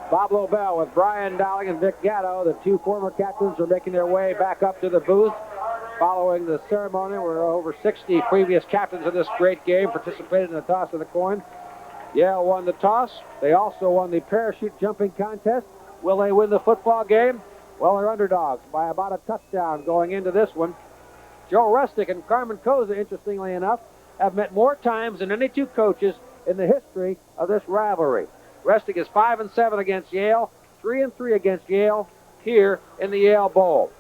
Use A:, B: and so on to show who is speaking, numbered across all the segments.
A: Bob Lobel with Brian Dowling and Vic Gatto. The two former captains are making their way back up to the booth following the ceremony where over 60 previous captains of this great game participated in the toss of the coin. Yale won the toss. They also won the parachute jumping contest. Will they win the football game? Well, they're underdogs by about a touchdown going into this one. Joe Resnick and Carmen Koza, interestingly enough, have met more times than any two coaches in the history of this rivalry. Resnick is 5-7 against Yale, 3-3 against Yale here in the Yale Bowl.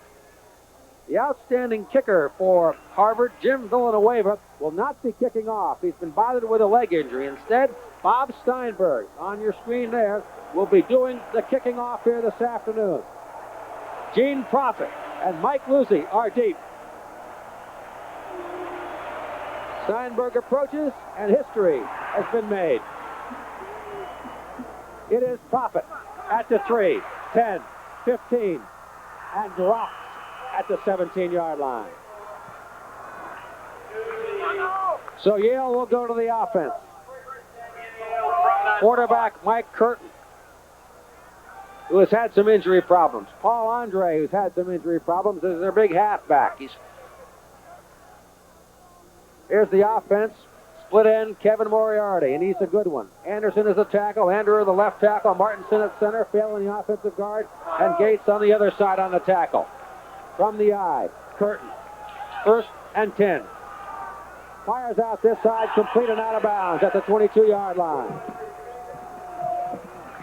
A: The outstanding kicker for Harvard, Jim Villanueva, will not be kicking off. He's been bothered with a leg injury. Instead, Bob Steinberg, on your screen there, will be doing the kicking off here this afternoon. Gene Profit and Mike Luzzi are deep. Steinberg approaches, and history has been made. It is Profit at the 3, 10, 15, and drops at the 17-yard line. So Yale will go to the offense. Quarterback Mike Curtin, who has had some injury problems. Paul Andre, who's had some injury problems, is their big halfback. Here's the offense. Split end, Kevin Moriarty, and he's a good one. Anderson is a tackle, Andrew the left tackle, Martinson at center, Phil in the offensive guard, and Gates on the other side on the tackle. From the eye, Curtin, 1st and 10. Fires out this side, complete and out of bounds at the 22-yard line.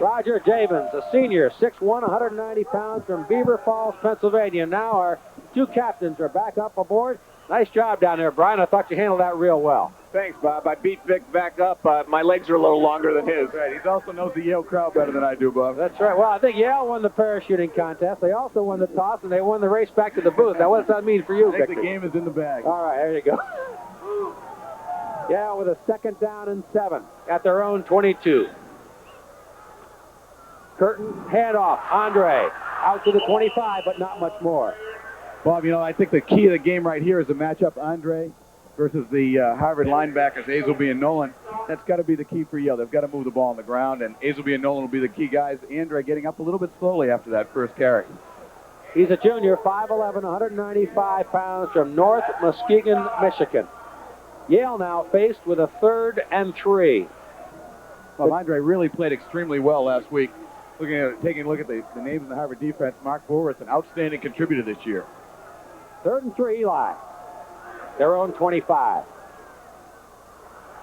A: Roger Javins, a senior, 6'1", 190 pounds from Beaver Falls, Pennsylvania. Now our two captains are back up aboard. Nice job down there, Brian. I thought you handled that real well.
B: Thanks, Bob. I beat Vic back up. My legs are a little longer than his.
C: Right. He also knows the Yale crowd better than I do, Bob.
A: That's right. Well, I think Yale won the parachuting contest. They also won the toss, and they won the race back to the booth. Now, what does that mean for you,
C: I think
A: Victor?
C: the game is in the bag.
A: All right, there you go. Yale with a 2nd down and 7 at their own 22. Curtin, handoff. Andre out to the 25, but not much more.
C: Bob, you know, I think the key of the game right here is the matchup Andre versus the Harvard linebackers, Azelby and Nolan. That's got to be the key for Yale. They've got to move the ball on the ground, and Azelby and Nolan will be the key guys. Andre getting up a little bit slowly after that first carry.
A: He's a junior, 5'11", 195 pounds from North Muskegon, Michigan. Yale now faced with a 3rd and 3.
C: Well, Andre really played extremely well last week. Taking a look at the names in the Harvard defense, Mark Boris, an outstanding contributor this year.
A: 3rd and 3, Eli. Their own 25.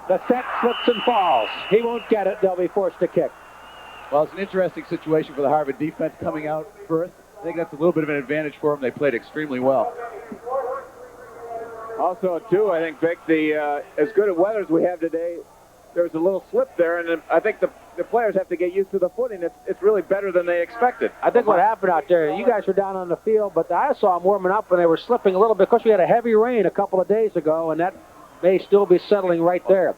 A: The set slips and falls. He won't get it. They'll be forced to kick.
C: Well, it's an interesting situation for the Harvard defense coming out first. I think that's a little bit of an advantage for them. They played extremely well.
B: Also, too, I think, Vic, as good a weather as we have today, there's a little slip there, and I think the players have to get used to the footing. It's really better than they expected.
A: I think what happened out there, you guys were down on the field, but I saw them warming up when they were slipping a little bit because we had a heavy rain a couple of days ago, and that may still be settling right there.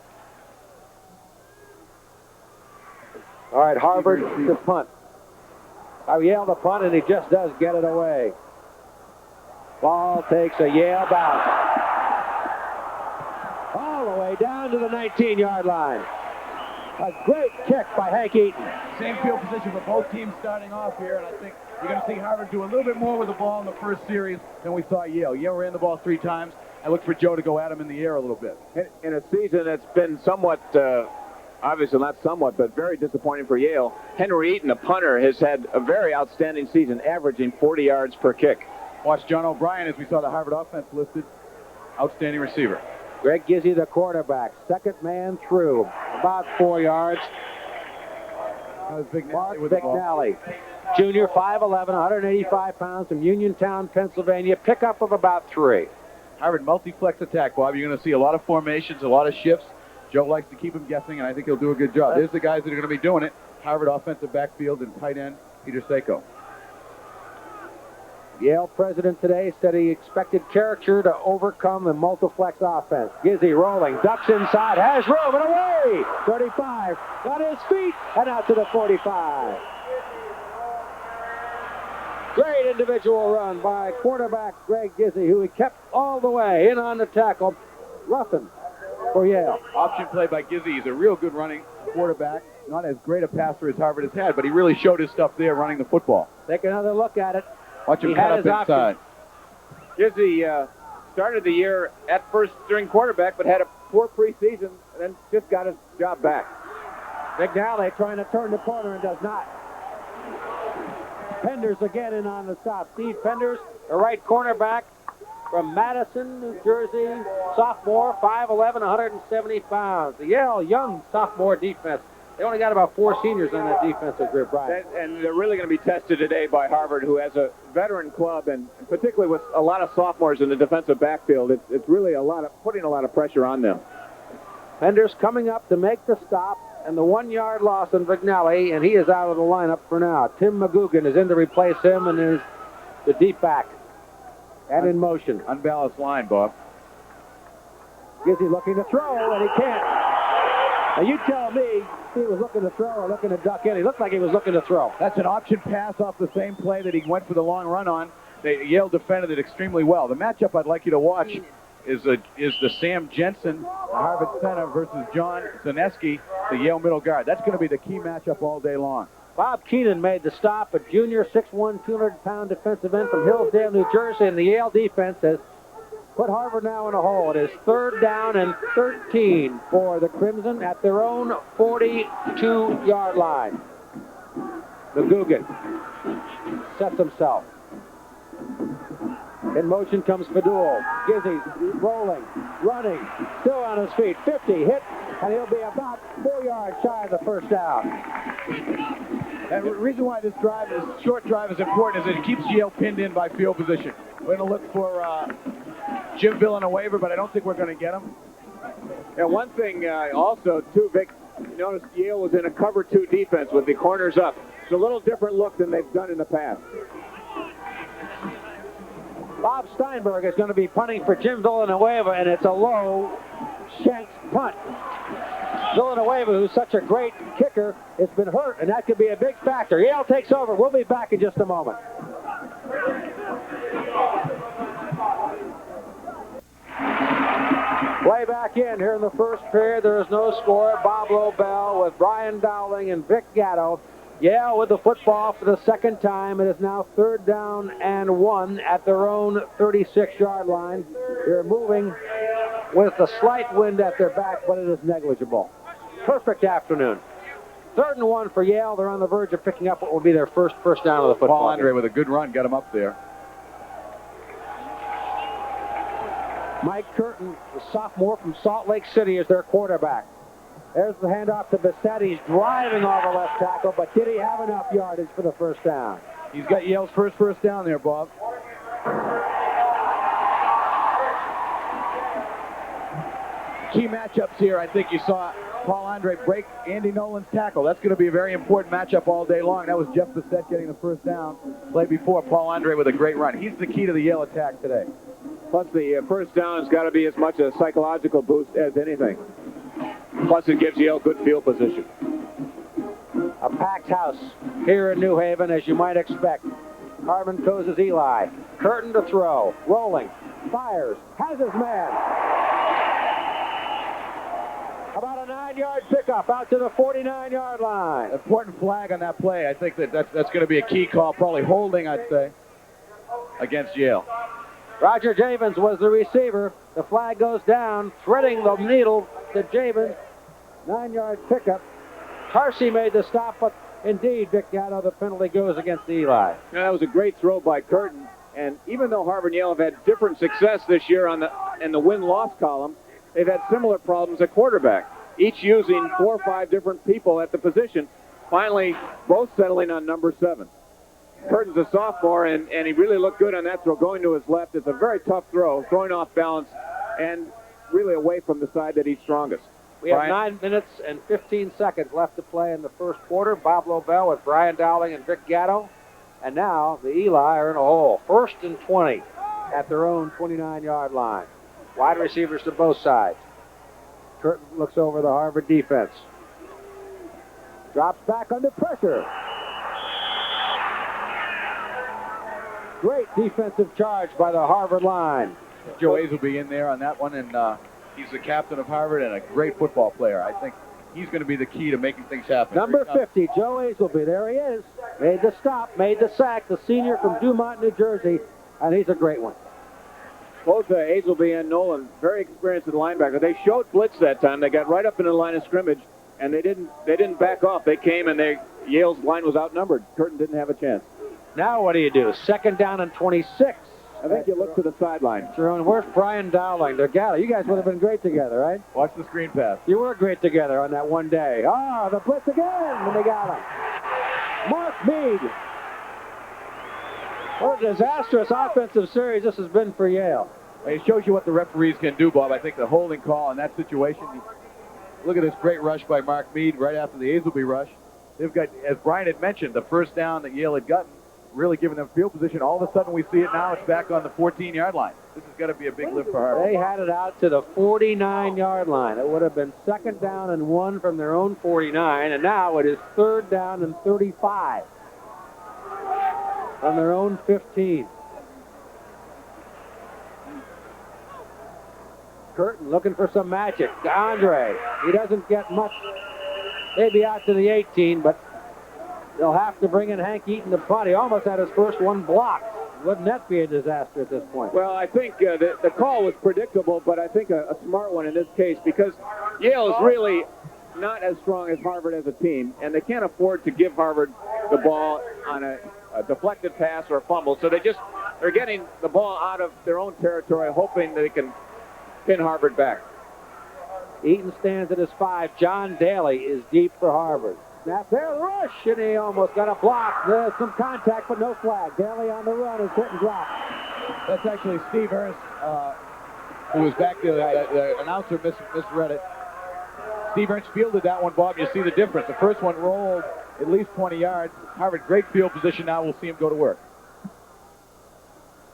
A: All right, Harvard to punt. Yale to punt, and he just does get it away. Ball takes a Yale bounce. All the way down to the 19-yard line. A great kick by Hank Eaton.
C: Same field position for both teams starting off here, and I think you're going to see Harvard do a little bit more with the ball in the first series than we saw Yale. Yale ran the ball 3 times. I look for Joe to go at him in the air a little bit.
B: In a season that's been somewhat, obviously not somewhat, but very disappointing for Yale, Henry Eaton, a punter, has had a very outstanding season, averaging 40 yards per kick.
C: Watch John O'Brien as we saw the Harvard offense listed. Outstanding receiver.
A: Greg Gizzi, the quarterback, 2nd man through, about 4 yards. Mark Vignali, junior, 5'11", 185 pounds from Uniontown, Pennsylvania, pickup of about 3.
C: Harvard multiplex attack, Bob. You're going to see a lot of formations, a lot of shifts. Joe likes to keep them guessing, and I think he'll do a good job. There's the guys that are going to be doing it. Harvard offensive backfield and tight end, Peter Seiko.
A: Yale president today said he expected character to overcome the multiplex offense. Gizzi rolling, ducks inside, has room, and away! 35, got his feet, and out to the 45. Great individual run by quarterback Greg Gizzi, who he kept all the way in on the tackle. Ruffin for Yale.
C: Option play by Gizzi. He's a real good running quarterback. not as great a passer as Harvard has had, but he really showed his stuff there running the football.
A: Take another look at it.
C: Watch him
A: He
C: cut
A: had
C: up
A: his
C: inside.
B: Gizzy started the year at first-string quarterback, but had a poor preseason, and then just got his job back.
A: McNally trying to turn the corner and does not. Penders again in on the stop. Steve Penders, a right cornerback from Madison, New Jersey, sophomore, 5'11", 170 pounds. The Yale young sophomore defense. They only got about 4 seniors on that defensive group, Brian.
B: And they're really going to be tested today by Harvard, who has a veteran club, and particularly with a lot of sophomores in the defensive backfield, it's really putting a lot of pressure on them.
A: Penders coming up to make the stop, and the 1-yard loss on McNally, and he is out of the lineup for now. Tim McGugan is in to replace him and is the deep back and in motion.
C: Unbalanced line, Bob.
A: Gizzy looking to throw, and he can't. Now you tell me he was looking to throw or looking to duck in. He looked like he was looking to throw.
C: That's an option pass off the same play that he went for the long run on. Yale defended it extremely well. The matchup I'd like you to watch is the Sam Jensen, the Harvard center, versus John Zaneski, the Yale middle guard. That's going to be the key matchup all day long.
A: Bob Keenan made the stop, a junior 6'1", 200-pound defensive end from Hillsdale, New Jersey, and the Yale defense has put Harvard now in a hole. It is 3rd down and 13 for the Crimson at their own 42-yard line. McGugan sets himself. In motion comes Fadul. Gizzy rolling, running, still on his feet. 50, hit, and he'll be about 4 yards shy of the first down.
C: And the reason why this short drive is important is it keeps Yale pinned in by field position. We're going to look for Jim Villanueva, but I don't think we're going to get him.
B: And one thing also, too, Vic, you notice Yale was in a cover 2 defense with the corners up. It's a little different look than they've done in the past.
A: Bob Steinberg is going to be punting for Jim Villanueva, and it's a low shanked punt. Villanueva, who's such a great kicker, has been hurt, and that could be a big factor. Yale takes over. We'll be back in just a moment. Play back in here in the first period. There is no score. Bob Lobel with Brian Dowling and Vic Gatto. Yale with the football for the second time. It is now 3rd down and 1 at their own 36-yard line. They're moving with a slight wind at their back, but it is negligible. Perfect afternoon. 3rd and 1 for Yale. They're on the verge of picking up what will be their first down of the football.
C: Paul Andre with a good run got him up there.
A: Mike Curtin, the sophomore from Salt Lake City, is their quarterback. There's the handoff to Bissett. He's driving over left tackle, but did he have enough yardage for the first down?
C: He's got Yale's first down there, Bob. Key matchups here, I think you saw Paul Andre break Andy Nolan's tackle. That's going to be a very important matchup all day long. That was Jeff Bissett getting the first down. Play before, Paul Andre with a great run. He's the key to the Yale attack today.
B: Plus, the first down has got to be as much a psychological boost as anything. Plus, it gives Yale good field position.
A: A packed house here in New Haven, as you might expect. Harmon coaches Eli. Curtin to throw. Rolling. Fires. Has his man. About a 9-yard pickup out to the 49-yard line.
C: Important flag on that play. I think that's going to be a key call, probably holding, I'd say, against Yale.
A: Roger Javins was the receiver. The flag goes down, threading the needle to Javins. 9-yard pickup. Harsey made the stop, but indeed, Vic Gatto, the penalty goes against Eli.
B: Yeah, that was a great throw by Curtin. And even though Harvard and Yale have had different success this year in the win-loss column, they've had similar problems at quarterback, each using 4 or 5 different people at the position, finally both settling on number 7. Curtin's a sophomore, and he really looked good on that throw, going to his left. It's a very tough throw, throwing off balance, and really away from the side that he's strongest.
A: We have 9 minutes and 15 seconds left to play in the first quarter. Bob Lobel with Brian Dowling and Vic Gatto. And now the Eli are in a hole. 1st and 20 at their own 29-yard line. Wide receivers to both sides. Curtin looks over the Harvard defense. Drops back under pressure. Great defensive charge by the Harvard line.
C: Joe Hayes will be in there on that one, and he's the captain of Harvard and a great football player. I think he's going to be the key to making things happen.
A: Number 50, Joe Hazelby. There he is. Made the stop, made the sack, the senior from Dumont, New Jersey, and he's a great one.
B: Both Hazelby and Nolan, very experienced at linebacker. They showed blitz that time. They got right up in the line of scrimmage, and they didn't back off. They came, and Yale's line was outnumbered. Curtin didn't have a chance.
A: Now what do you do? Second down and 26.
B: I think you look to the sideline.
A: Jerome, where's Brian Dowling? Gatto, you guys would have been great together, right?
C: Watch the screen pass.
A: You were great together on that one day. Ah, the blitz again, and they got him. Mark Meade. What a disastrous offensive series this has been for Yale.
C: It shows you what the referees can do, Bob. I think the holding call in that situation, look at this great rush by Mark Meade right after the Hazelby rush. They've got, as Brian had mentioned, the first down that Yale had gotten, really giving them field position. All of a sudden we see it now. It's back on the 14-yard line. This has got to be a big lift for Harvard.
A: They had it out to the 49-yard line. It would have been second down and 1 from their own 49, and now it is third down and 35 from their own 15. Curtin looking for some magic. Andre, he doesn't get much. Maybe out to the 18, but they'll have to bring in Hank Eaton to punt. He almost had his first one blocked. Wouldn't that be a disaster at this point?
B: Well, I think the call was predictable, but I think a smart one in this case, because Yale is really not as strong as Harvard as a team, and they can't afford to give Harvard the ball on a deflected pass or a fumble. So they're getting the ball out of their own territory, hoping they can pin Harvard back.
A: Eaton stands at his 5. John Daly is deep for Harvard. Snap there, rush, and he almost got a block. There's some contact, but no flag. Daly on the run is hit and dropped.
C: That's actually Steve Ernst, who was back there. The announcer misread it. Steve Ernst fielded that one, Bob. You see the difference. The first one rolled at least 20 yards. Harvard, great field position. Now we'll see him go to work.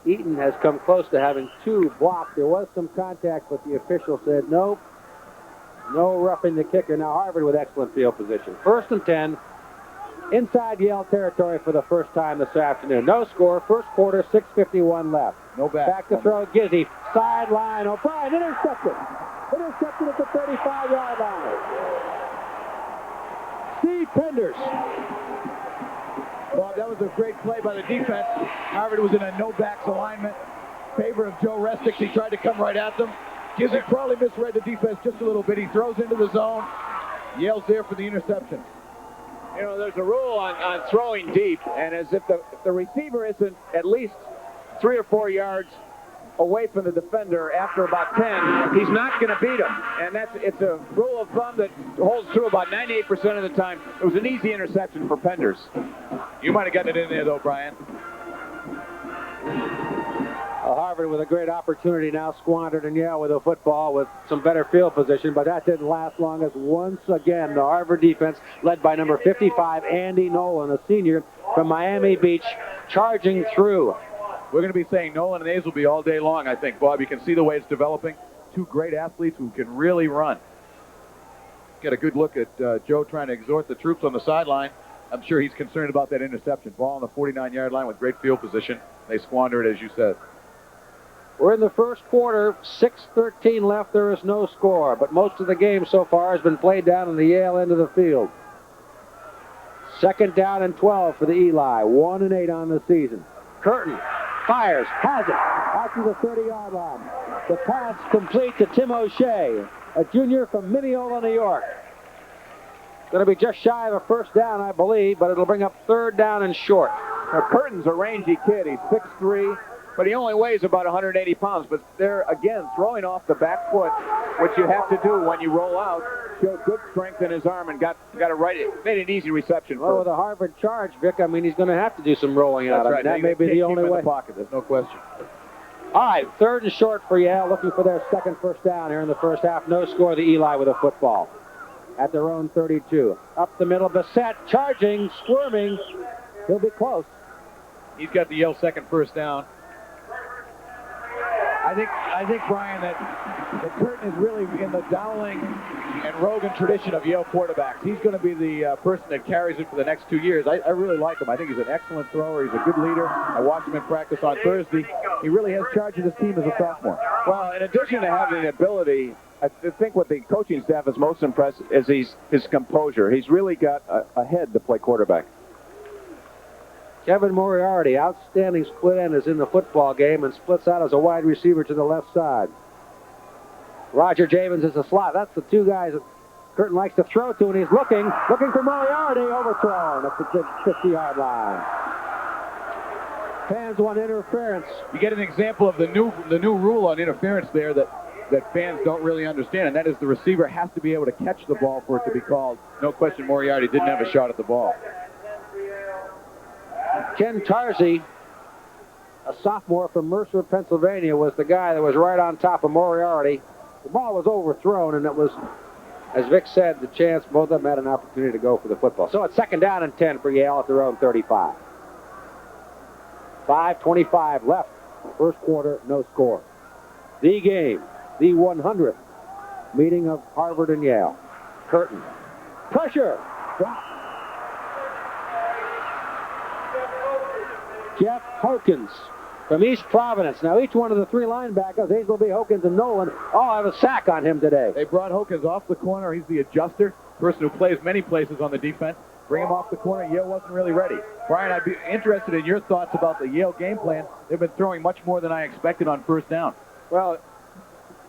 A: Eaton has come close to having 2 blocked. There was some contact, but the official said nope. No roughing the kicker. Now Harvard with excellent field position. First and 10. Inside Yale territory for the first time this afternoon. No score. First quarter, 6:51 left.
C: No back.
A: Back to throw, Gizzy. Sideline, O'Brien intercepted. Intercepted at the 35-yard line. Steve Penders.
C: Bob, that was a great play by the defense. Harvard was in a no-backs alignment. Favor of Joe Restick. He tried to come right at them. Gizzy probably misread the defense just a little bit. He throws into the zone. Yale's there for the interception.
B: You know, there's a rule on throwing deep, and as if the receiver isn't at least 3 or 4 yards away from the defender after about 10, he's not going to beat him. And it's a rule of thumb that holds true about 98% of the time. It was an easy interception for Penders.
C: You might have gotten it in there, though, Brian.
A: Harvard with a great opportunity now squandered in Yale with a football with some better field position, but that didn't last long as once again the Harvard defense, led by number 55, Andy Nolan, a senior from Miami Beach, charging through.
C: We're going to be saying Nolan and Hazelby all day long, I think, Bob. You can see the way it's developing. 2 great athletes who can really run. Get a good look at Joe trying to exhort the troops on the sideline. I'm sure he's concerned about that interception. Ball on the 49-yard line with great field position. They squander it, as you said.
A: We're in the first quarter, 6:13 left, there is no score, but most of the game so far has been played down in the Yale end of the field. Second down and 12 for the Eli, 1-8 on the season. Curtin fires, has it, out to the 30-yard line. The pass complete to Tim O'Shea, a junior from Mineola, New York. Going to be just shy of a first down, I believe, but it'll bring up third down and short.
B: Now, Curtin's a rangy kid. He's 6'3", but he only weighs about 180 pounds. But they're, again, throwing off the back foot, which you have to do when you roll out. Showed good strength in his arm and got it right. It made an easy reception for him.
A: Well, with a Harvard charge, Vic, I mean, he's going to have to do some rolling out.
C: That's right.
A: That may be the only way.
C: In the pocket, there's no question.
A: All right, third and short for Yale, looking for their second first down here in the first half. No score, the Eli with a football at their own 32. Up the middle, Bissett charging, squirming. He'll be close.
C: He's got the Yale second first down. I think, Brian, that Curtin is really in the Dowling and Rogan tradition of Yale quarterbacks. He's going to be the person that carries it for the next 2 years. I really like him. I think he's an excellent thrower. He's a good leader. I watched him in practice on Thursday. He really has charge of his team as a sophomore.
B: Well, in addition to having the ability I think what the coaching staff is most impressed is his composure. He's really got a head to play quarterback.
A: Kevin Moriarty, outstanding split end, is in the football game and splits out as a wide receiver to the left side. Roger Javins is a slot. That's the two guys that Curtin likes to throw to, and he's looking for Moriarty, overthrown at the 50-yard line. Fans want interference.
C: You get an example of the new rule on interference there that fans don't really understand, and that is the receiver has to be able to catch the ball for it to be called. No question, Moriarty didn't have a shot at the ball.
A: Ken Tarzi, a sophomore from Mercer, Pennsylvania, was the guy that was right on top of Moriarty. The ball was overthrown, and it was, as Vic said, the chance both of them had an opportunity to go for the football. So it's 2nd down and 10 for Yale at their own 35. 5:25 left. First quarter, no score. The game, the 100th meeting of Harvard and Yale. Curtin. Pressure. Drop. Jeff Hokins from East Providence. Now, each one of the three linebackers, Hazelby, Hokins, and Nolan, all have a sack on him today.
C: They brought Hokins off the corner. He's the adjuster, person who plays many places on the defense. Bring him off the corner. Yale wasn't really ready. Brian, I'd be interested in your thoughts about the Yale game plan. They've been throwing much more than I expected on first down.
B: Well,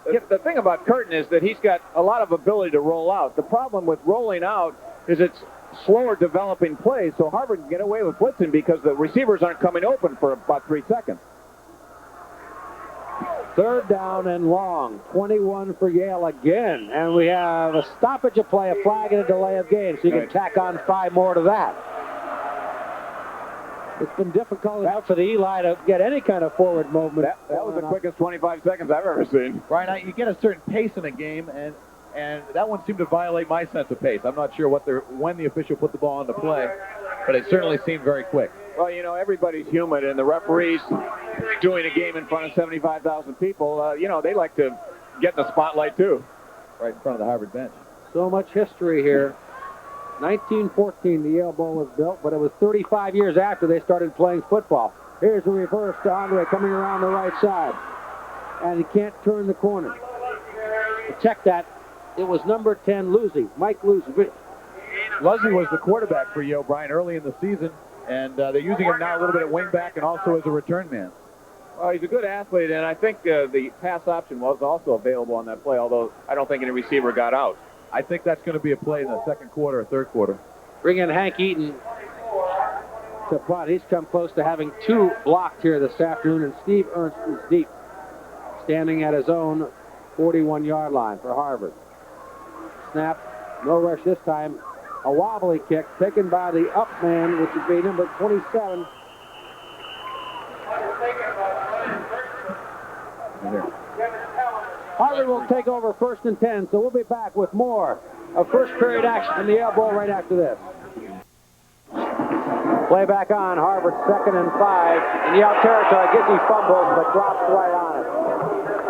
B: the thing about Curtin is that he's got a lot of ability to roll out. The problem with rolling out is it's slower developing plays, so Harvard can get away with blitzing because the receivers aren't coming open for about 3 seconds.
A: 3rd down and long. 21 for Yale again. And we have a stoppage of play, a flag, and a delay of game. So you can tack on 5 more to that. It's been difficult enough for the Eli to get any kind of forward movement.
B: That was the quickest 25 seconds I've ever seen.
C: Brian, you get a certain pace in a game, and that one seemed to violate my sense of pace. I'm not sure when the official put the ball into play, but it certainly seemed very quick.
B: Well, you know, everybody's human, and the referees doing a game in front of 75,000 people, they like to get in the spotlight, too.
C: Right in front of the Harvard bench.
A: So much history here. 1914, the Yale Bowl was built, but it was 35 years after they started playing football. Here's the reverse to Andre coming around the right side. And he can't turn the corner. Check that. It was number 10, Luzzi, Mike Luzzi.
C: Luzzi was the quarterback for Yale, Brian, early in the season, and they're using him now a little bit at wingback and also as a return man.
B: Well, he's a good athlete, and I think the pass option was also available on that play, although I don't think any receiver got out.
C: I think that's going to be a play in the second quarter or third quarter.
A: Bring in Hank Eaton to punt. He's come close to having 2 blocked here this afternoon, and Steve Ernst is deep, standing at his own 41-yard line for Harvard. Snap, no rush this time. A wobbly kick taken by the up man, which would be number 27. Harvard will take over 1st and 10, so we'll be back with more of first period action in the Yale Bowl right after this. Play back on, Harvard 2nd and 5. In Yale territory, Gizzy fumbles, but drops right on it.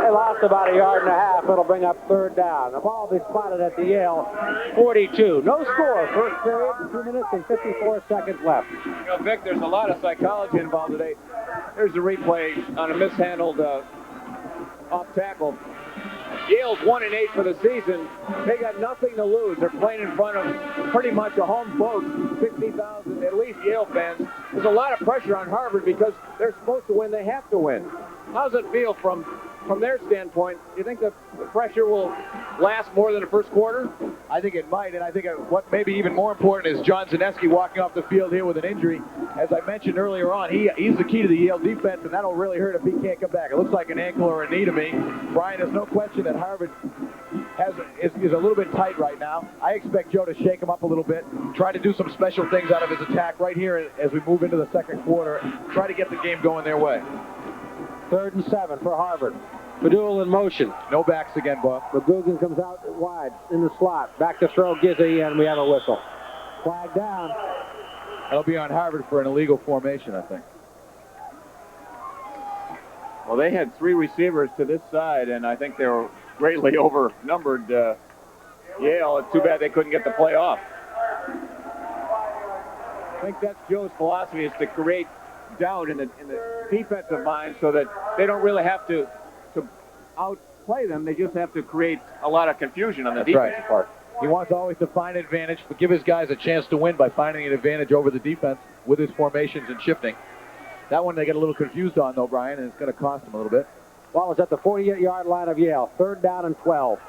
A: They lost about 1.5 yards. It'll bring up 3rd down. The ball will be spotted at the Yale 42. No score. First period, 2 minutes and 54 seconds left.
B: You know, Vic, there's a lot of psychology involved today. Here's the replay on a mishandled off tackle. Yale's 1-8 for the season. They got nothing to lose. They're playing in front of pretty much a home vote, 60,000 at least Yale fans. There's a lot of pressure on Harvard because they're supposed to win. They have to win. How does it feel from their standpoint? Do you think the pressure will last more than the first quarter?
C: I think it might, and I think what may be even more important is John Zaneski walking off the field here with an injury. As I mentioned earlier on, he's the key to the Yale defense, and that'll really hurt if he can't come back. It looks like an ankle or a knee to me. Brian, there's no question that Harvard is a little bit tight right now. I expect Joe to shake him up a little bit, try to do some special things out of his attack right here as we move into the second quarter, try to get the game going their way.
A: 3rd and 7 for Harvard. Padul in motion.
C: No backs again, Bob.
A: McGugan comes out wide in the slot. Back to throw Gizzy, and we have a whistle. Flag down.
C: That'll be on Harvard for an illegal formation, I think.
B: Well, they had 3 receivers to this side, and I think they were greatly overnumbered. Yale, it's too bad they couldn't get the play off. I think that's Joe's philosophy, is to create doubt in the defensive mind so that they don't really have to play them. They just have to create a lot of confusion on the
C: That's
B: defensive
C: right.
B: part.
C: He wants always to find advantage, but give his guys a chance to win by finding an advantage over the defense with his formations and shifting. That one they get a little confused on, though, Brian, and it's going to cost them a little bit.
A: Ball is at the 48-yard line of Yale. 3rd down and 12.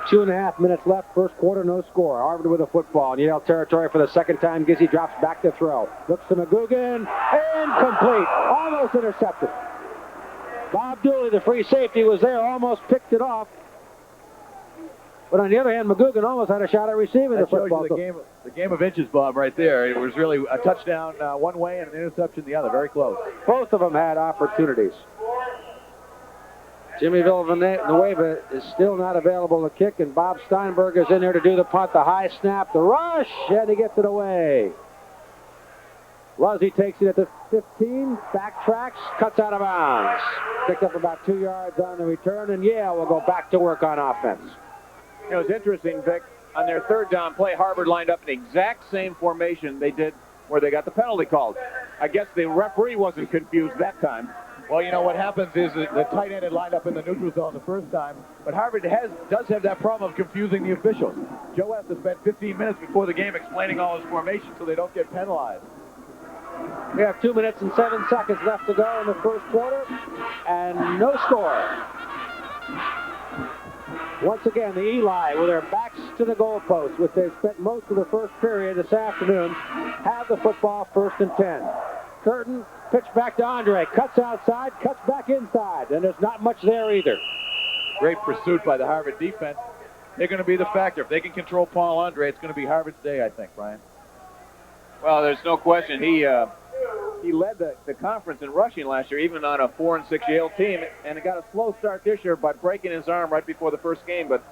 A: 2.5 minutes left. First quarter, no score. Harvard with a football in Yale territory for the second time. Gizzy drops back to throw. Looks to McGugan. Incomplete. Almost intercepted. Bob Dooley, the free safety, was there. Almost picked it off. But on the other hand, McGugan almost had a shot at receiving the
C: That shows
A: football.
C: you the game of inches, Bob, right there. It was really a touchdown one way and an interception the other. Very close.
A: Both of them had opportunities. Jimmy Villanueva is still not available to kick, and Bob Steinberg is in there to do the punt. The high snap, the rush, and he gets it away. Luzzy takes it at the 15, backtracks, cuts out of bounds. Picked up about 2 yards on the return, and Yale will go back to work on offense.
B: It was interesting, Vic. On their 3rd down play, Harvard lined up in the exact same formation they did where they got the penalty called. I guess the referee wasn't confused that time.
C: Well, you know what happens is that the tight end had lined up in the neutral zone the first time, but Harvard does have that problem of confusing the officials. Joe has to spend 15 minutes before the game explaining all his formations so they don't get penalized.
A: We have 2 minutes and 7 seconds left to go in the first quarter, and no score. Once again, the Eli, with their backs to the goalpost, which they've spent most of the first period this afternoon, have the football 1st and 10. Curtin, pitch back to Andre, cuts outside, cuts back inside, and there's not much there either.
C: Great pursuit by the Harvard defense. They're going to be the factor. If they can control Paul Andre, it's going to be Harvard's day, I think, Brian.
B: Well, there's no question. He led the conference in rushing last year, even on a 4-6 Yale team, and it got a slow start this year by breaking his arm right before the first game. But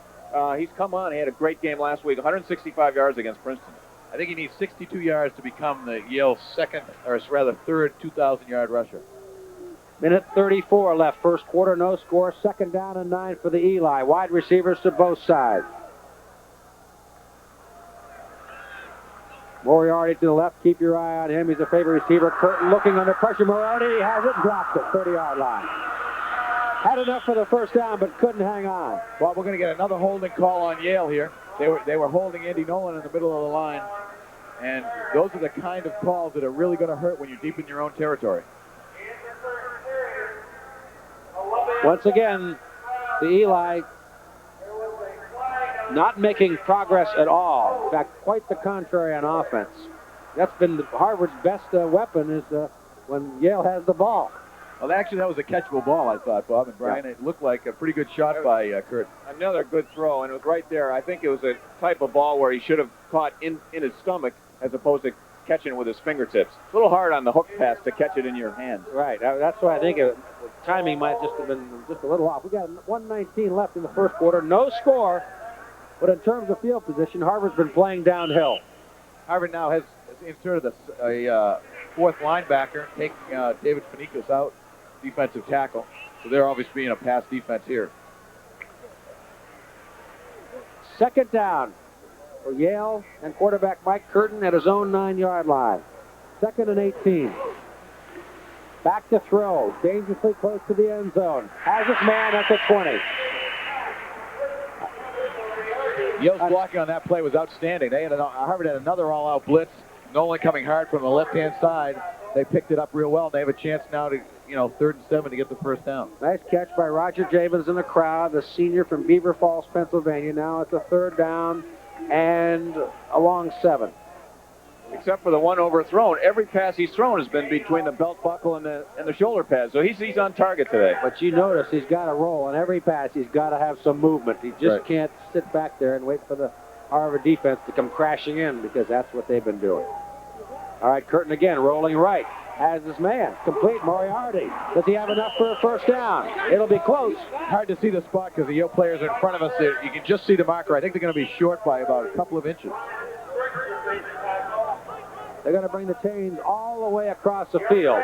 B: he's come on. He had a great game last week, 165 yards against Princeton.
C: I think he needs 62 yards to become the Yale third 2,000-yard rusher.
A: Minute 34 left, first quarter, no score. 2nd down and 9 for the Eli. Wide receivers to both sides. Moriarty to the left. Keep your eye on him. He's a favorite receiver. Curtin looking under pressure. Moriarty has it, dropped it, 30-yard line. Had enough for the first down, but couldn't hang on.
C: Well, we're going to get another holding call on Yale here. They were holding Andy Nolan in the middle of the line, and those are the kind of calls that are really going to hurt when you're deep in your own territory.
A: Once again, the Eli not making progress at all. In fact, quite the contrary on offense. That's been Harvard's best weapon is when Yale has the ball.
C: Well, actually, that was a catchable ball, I thought, Bob and Brian. Yeah. It looked like a pretty good shot by Kurt.
B: Another good throw, and it was right there. I think it was a type of ball where he should have caught in his stomach as opposed to catching it with his fingertips. A little hard on the hook pass to catch it in your hand.
A: Right. That's why I think the timing might just have been just a little off. We got 1:19 left in the first quarter. No score, but in terms of field position, Harvard's been playing downhill.
C: Harvard now has inserted a 4th linebacker, taking David Finicus out, defensive tackle. So they're obviously being a pass defense here.
A: 2nd down for Yale and quarterback Mike Curtin at his own 9-yard line. 2nd and 18. Back to throw, dangerously close to the end zone. Has his man at the 20.
C: Yale's blocking on that play was outstanding. Harvard had another all-out blitz. Nolan coming hard from the left-hand side. They picked it up real well. They have a chance now to, 3rd and 7 to get the first down.
A: Nice catch by Roger Javins in the crowd, the senior from Beaver Falls, Pennsylvania. Now it's a 3rd down and a long 7.
B: Except for the one overthrown, every pass he's thrown has been between the belt buckle and the shoulder pads. So he's on target today.
A: But you notice he's got to roll. On every pass, he's got to have some movement. He just can't sit back there and wait for the Harvard defense to come crashing in, because that's what they've been doing. All right, Curtin again, rolling right. Has his man. Complete, Moriarty. Does he have enough for a first down? It'll be close.
C: Hard to see the spot because the Yale players are in front of us. You can just see the marker. I think they're going to be short by about a couple of inches.
A: They're going to bring the chains all the way across the field.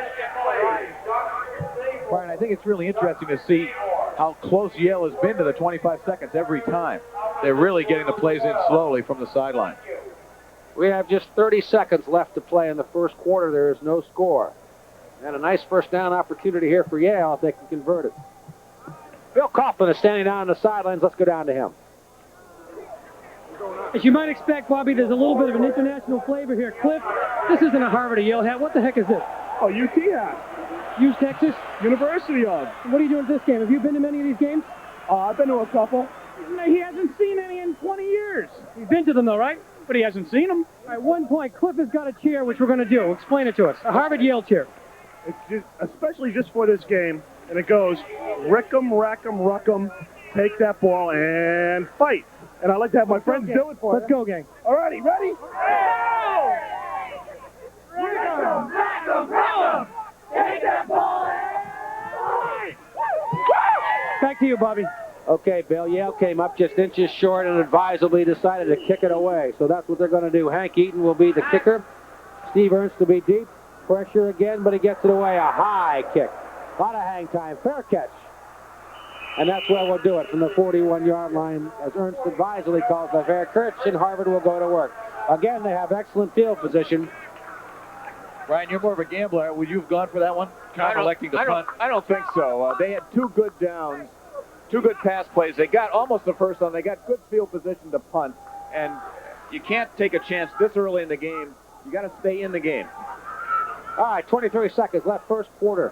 C: Brian, I think it's really interesting to see how close Yale has been to the 25 seconds every time. They're really getting the plays in slowly from the sideline.
A: We have just 30 seconds left to play in the first quarter. There is no score. And a nice first down opportunity here for Yale if they can convert it. Bill Kaufman is standing down on the sidelines. Let's go down to him.
D: As you might expect, Bobby, there's a little bit of an international flavor here. Cliff, this isn't a Harvard or Yale hat. What the heck is this?
C: Oh, UT hat.
D: Use Texas?
C: University of.
D: What are you doing at this game? Have you been to many of these games?
C: I've been to a couple.
D: He hasn't seen any in 20 years. He's been to them, though, right? But he hasn't seen them. At one point, Cliff has got a chair, which we're going to do. Explain it to us. A Harvard-Yale chair.
E: It's just, especially just for this game, and it goes, rick'em, rack'em, ruck'em, take that ball and fight. And I like to have my friends do it for
D: Let's go, gang.
E: All righty, ready?
F: Rick'em, rack'em, ruck'em, take that ball and fight.
D: Back to you, Bobby.
A: Okay, Bill, Yale came up just inches short and advisably decided to kick it away. So that's what they're going to do. Hank Eaton will be the kicker. Steve Ernst will be deep. Pressure again, but he gets it away. A high kick. A lot of hang time. Fair catch. And that's where we'll do it from the 41-yard line as Ernst advisedly calls the fair catch, and Harvard will go to work. Again, they have excellent field position.
C: Brian, you're more of a gambler. Would you have gone for that one? Electing to punt?
B: I don't think so. They had 2 good downs, 2 good pass plays. They got almost the first one. They got good field position to punt, and you can't take a chance this early in the game. You got to stay in the game.
A: All right, 23 seconds left, first quarter.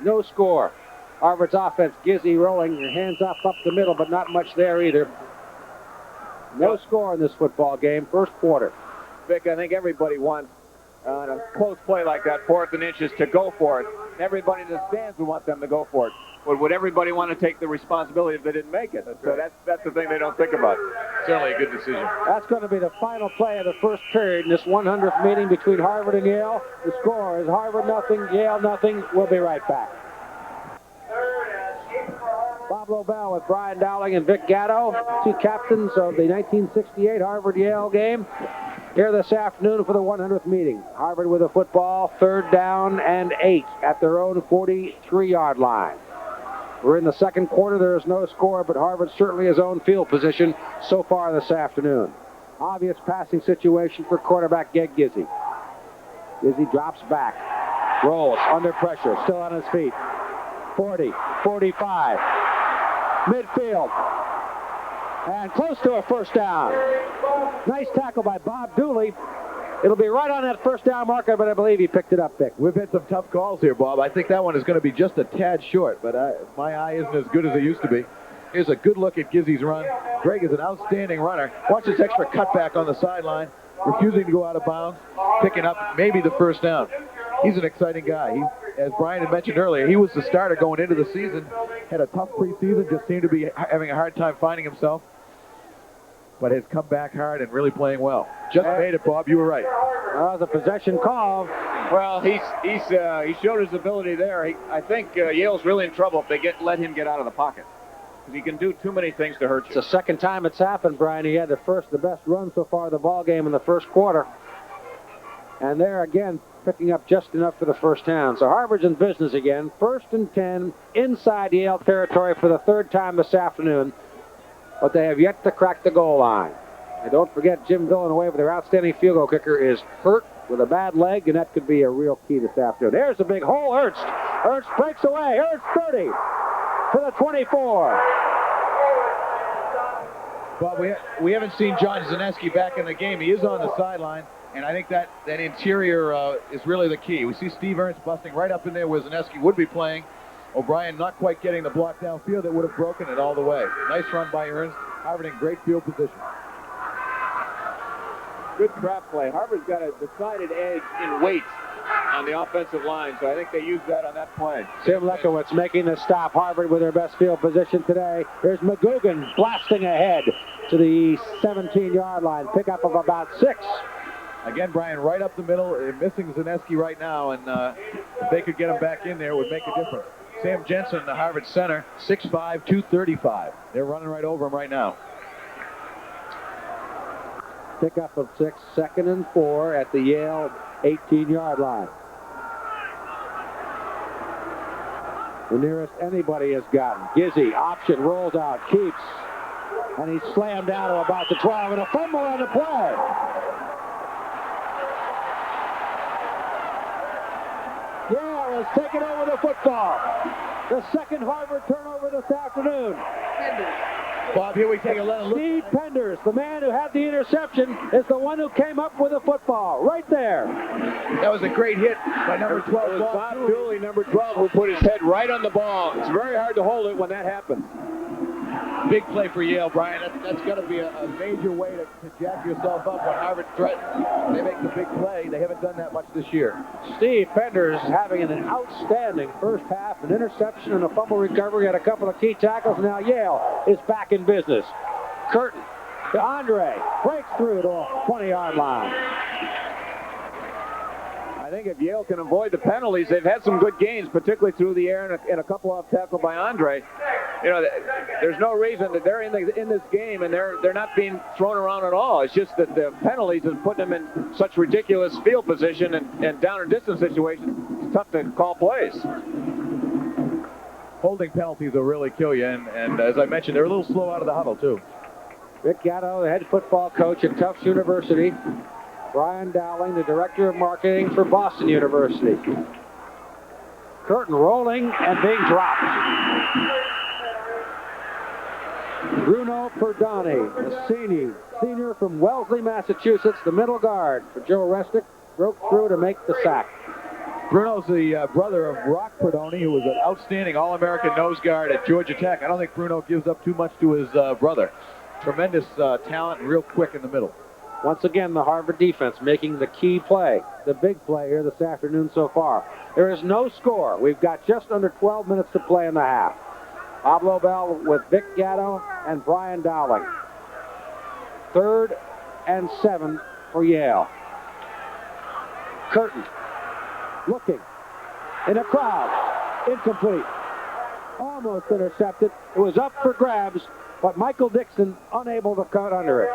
A: No score. Harvard's offense, Gizzy rolling, hands up the middle, but not much there either. No score in this football game, first quarter.
B: Vic, I think everybody wants on a close play like that, 4th and inches, to go for it. Everybody in the stands would want them to go for it. But would everybody want to take the responsibility if they didn't make it? So that's the thing they don't think about.
C: Certainly a good decision.
A: That's going to be the final play of the first period in this 100th meeting between Harvard and Yale. The score is Harvard nothing, Yale nothing. We'll be right back. Bob Lobel with Brian Dowling and Vic Gatto, 2 captains of the 1968 Harvard-Yale game, here this afternoon for the 100th meeting. Harvard with a football, 3rd down and 8 at their own 43-yard line. We're in the second quarter. There is no score, but Harvard certainly has owned field position so far this afternoon. Obvious passing situation for quarterback Geg Gizzy. Gizzy drops back, rolls under pressure, still on his feet. 40, 45, midfield, and close to a first down. Nice tackle by Bob Dooley. It'll be right on that first down marker, but I believe he picked it up, Vic.
C: We've had some tough calls here, Bob. I think that one is going to be just a tad short, but my eye isn't as good as it used to be. Here's a good look at Gizzy's run. Greg is an outstanding runner. Watch this extra cutback on the sideline, refusing to go out of bounds, picking up maybe the first down. He's an exciting guy. As Brian had mentioned earlier, he was the starter going into the season, had a tough preseason, just seemed to be having a hard time finding himself, but has come back hard and really playing well. Just made it, Bob. You were right.
A: The possession call.
B: Well, he showed his ability there. I think Yale's really in trouble if they let him get out of the pocket, because he can do too many things to hurt you.
A: It's the second time it's happened, Brian. He had the best run so far of the ball game in the first quarter. And there again, picking up just enough for the first down. So Harvard's in business again. 1st and 10 inside Yale territory for the 3rd time this afternoon. But they have yet to crack the goal line. And don't forget, Jim Villeneuve, their outstanding field goal kicker, is hurt with a bad leg, and that could be a real key this afternoon. There's a big hole. Ernst. Ernst breaks away. Ernst 30 to the 24.
C: Bob, we haven't seen John Zaneski back in the game. He is on the sideline. And I think that interior is really the key. We see Steve Ernst busting right up in there where Zaneski would be playing. O'Brien not quite getting the block downfield that would have broken it all the way. Nice run by Ernst. Harvard in great field position.
B: Good trap play. Harvard's got a decided edge in weight on the offensive line, so I think they used that on that play.
A: Tim Lekowitz making the stop. Harvard with their best field position today. Here's McGugan blasting ahead to the 17-yard line. Pickup of about 6.
C: Again, Brian, right up the middle, missing Zaneski right now, and if they could get him back in there, it would make a difference. Sam Jensen, the Harvard center, 6'5", 235. They're running right over him right now.
A: Pickup of 6, 2nd and 4 at the Yale 18-yard line. The nearest anybody has gotten. Gizzy, option, rolls out, keeps, and he's slammed down to about the 12, and a fumble on the play. Yale has taken over the football. The second Harvard turnover this afternoon.
C: Bob, here we take a look.
A: Steve Penders, the man who had the interception, is the one who came up with the football. Right there.
C: That was a great hit by number 12.
B: It was Bob Dooley, number 12, who put his head right on the ball. It's very hard to hold it when that happens.
C: Big play for Yale, Brian. That's got to be a major way to jack yourself up when Harvard threatens. They make the big play. They haven't done that much this year.
A: Steve Penders having an outstanding first half, an interception and a fumble recovery, had a couple of key tackles. Now Yale is back in business. Curtin to Andre, breaks through to the 20-yard line.
B: I think if Yale can avoid the penalties, they've had some good gains, particularly through the air and a couple off tackle by Andre. You know, there's no reason that they're in this game and they're not being thrown around at all. It's just that the penalties have put them in such ridiculous field position and down and distance situations. It's tough to call plays.
C: Holding penalties will really kill you, and as I mentioned, they're a little slow out of the huddle too.
A: Rick Gatto, the head football coach at Tufts University. Brian Dowling, the director of marketing for Boston University. Curtin rolling and being dropped. Bruno Perdani, a senior from Wellesley, Massachusetts, the middle guard for Joe Resnick, broke through to make the sack.
C: Bruno's the brother of Rock Perdoni, who was an outstanding All-American nose guard at Georgia Tech. I don't think Bruno gives up too much to his brother. Tremendous talent and real quick in the middle.
A: Once again, the Harvard defense making the key play, the big play here this afternoon so far. There is no score. We've got just under 12 minutes to play in the half. Pablo Bell with Vic Gatto and Brian Dowling. 3rd and 7 for Yale. Curtin looking in a crowd. Incomplete. Almost intercepted. It was up for grabs, but Michael Dixon unable to cut under it.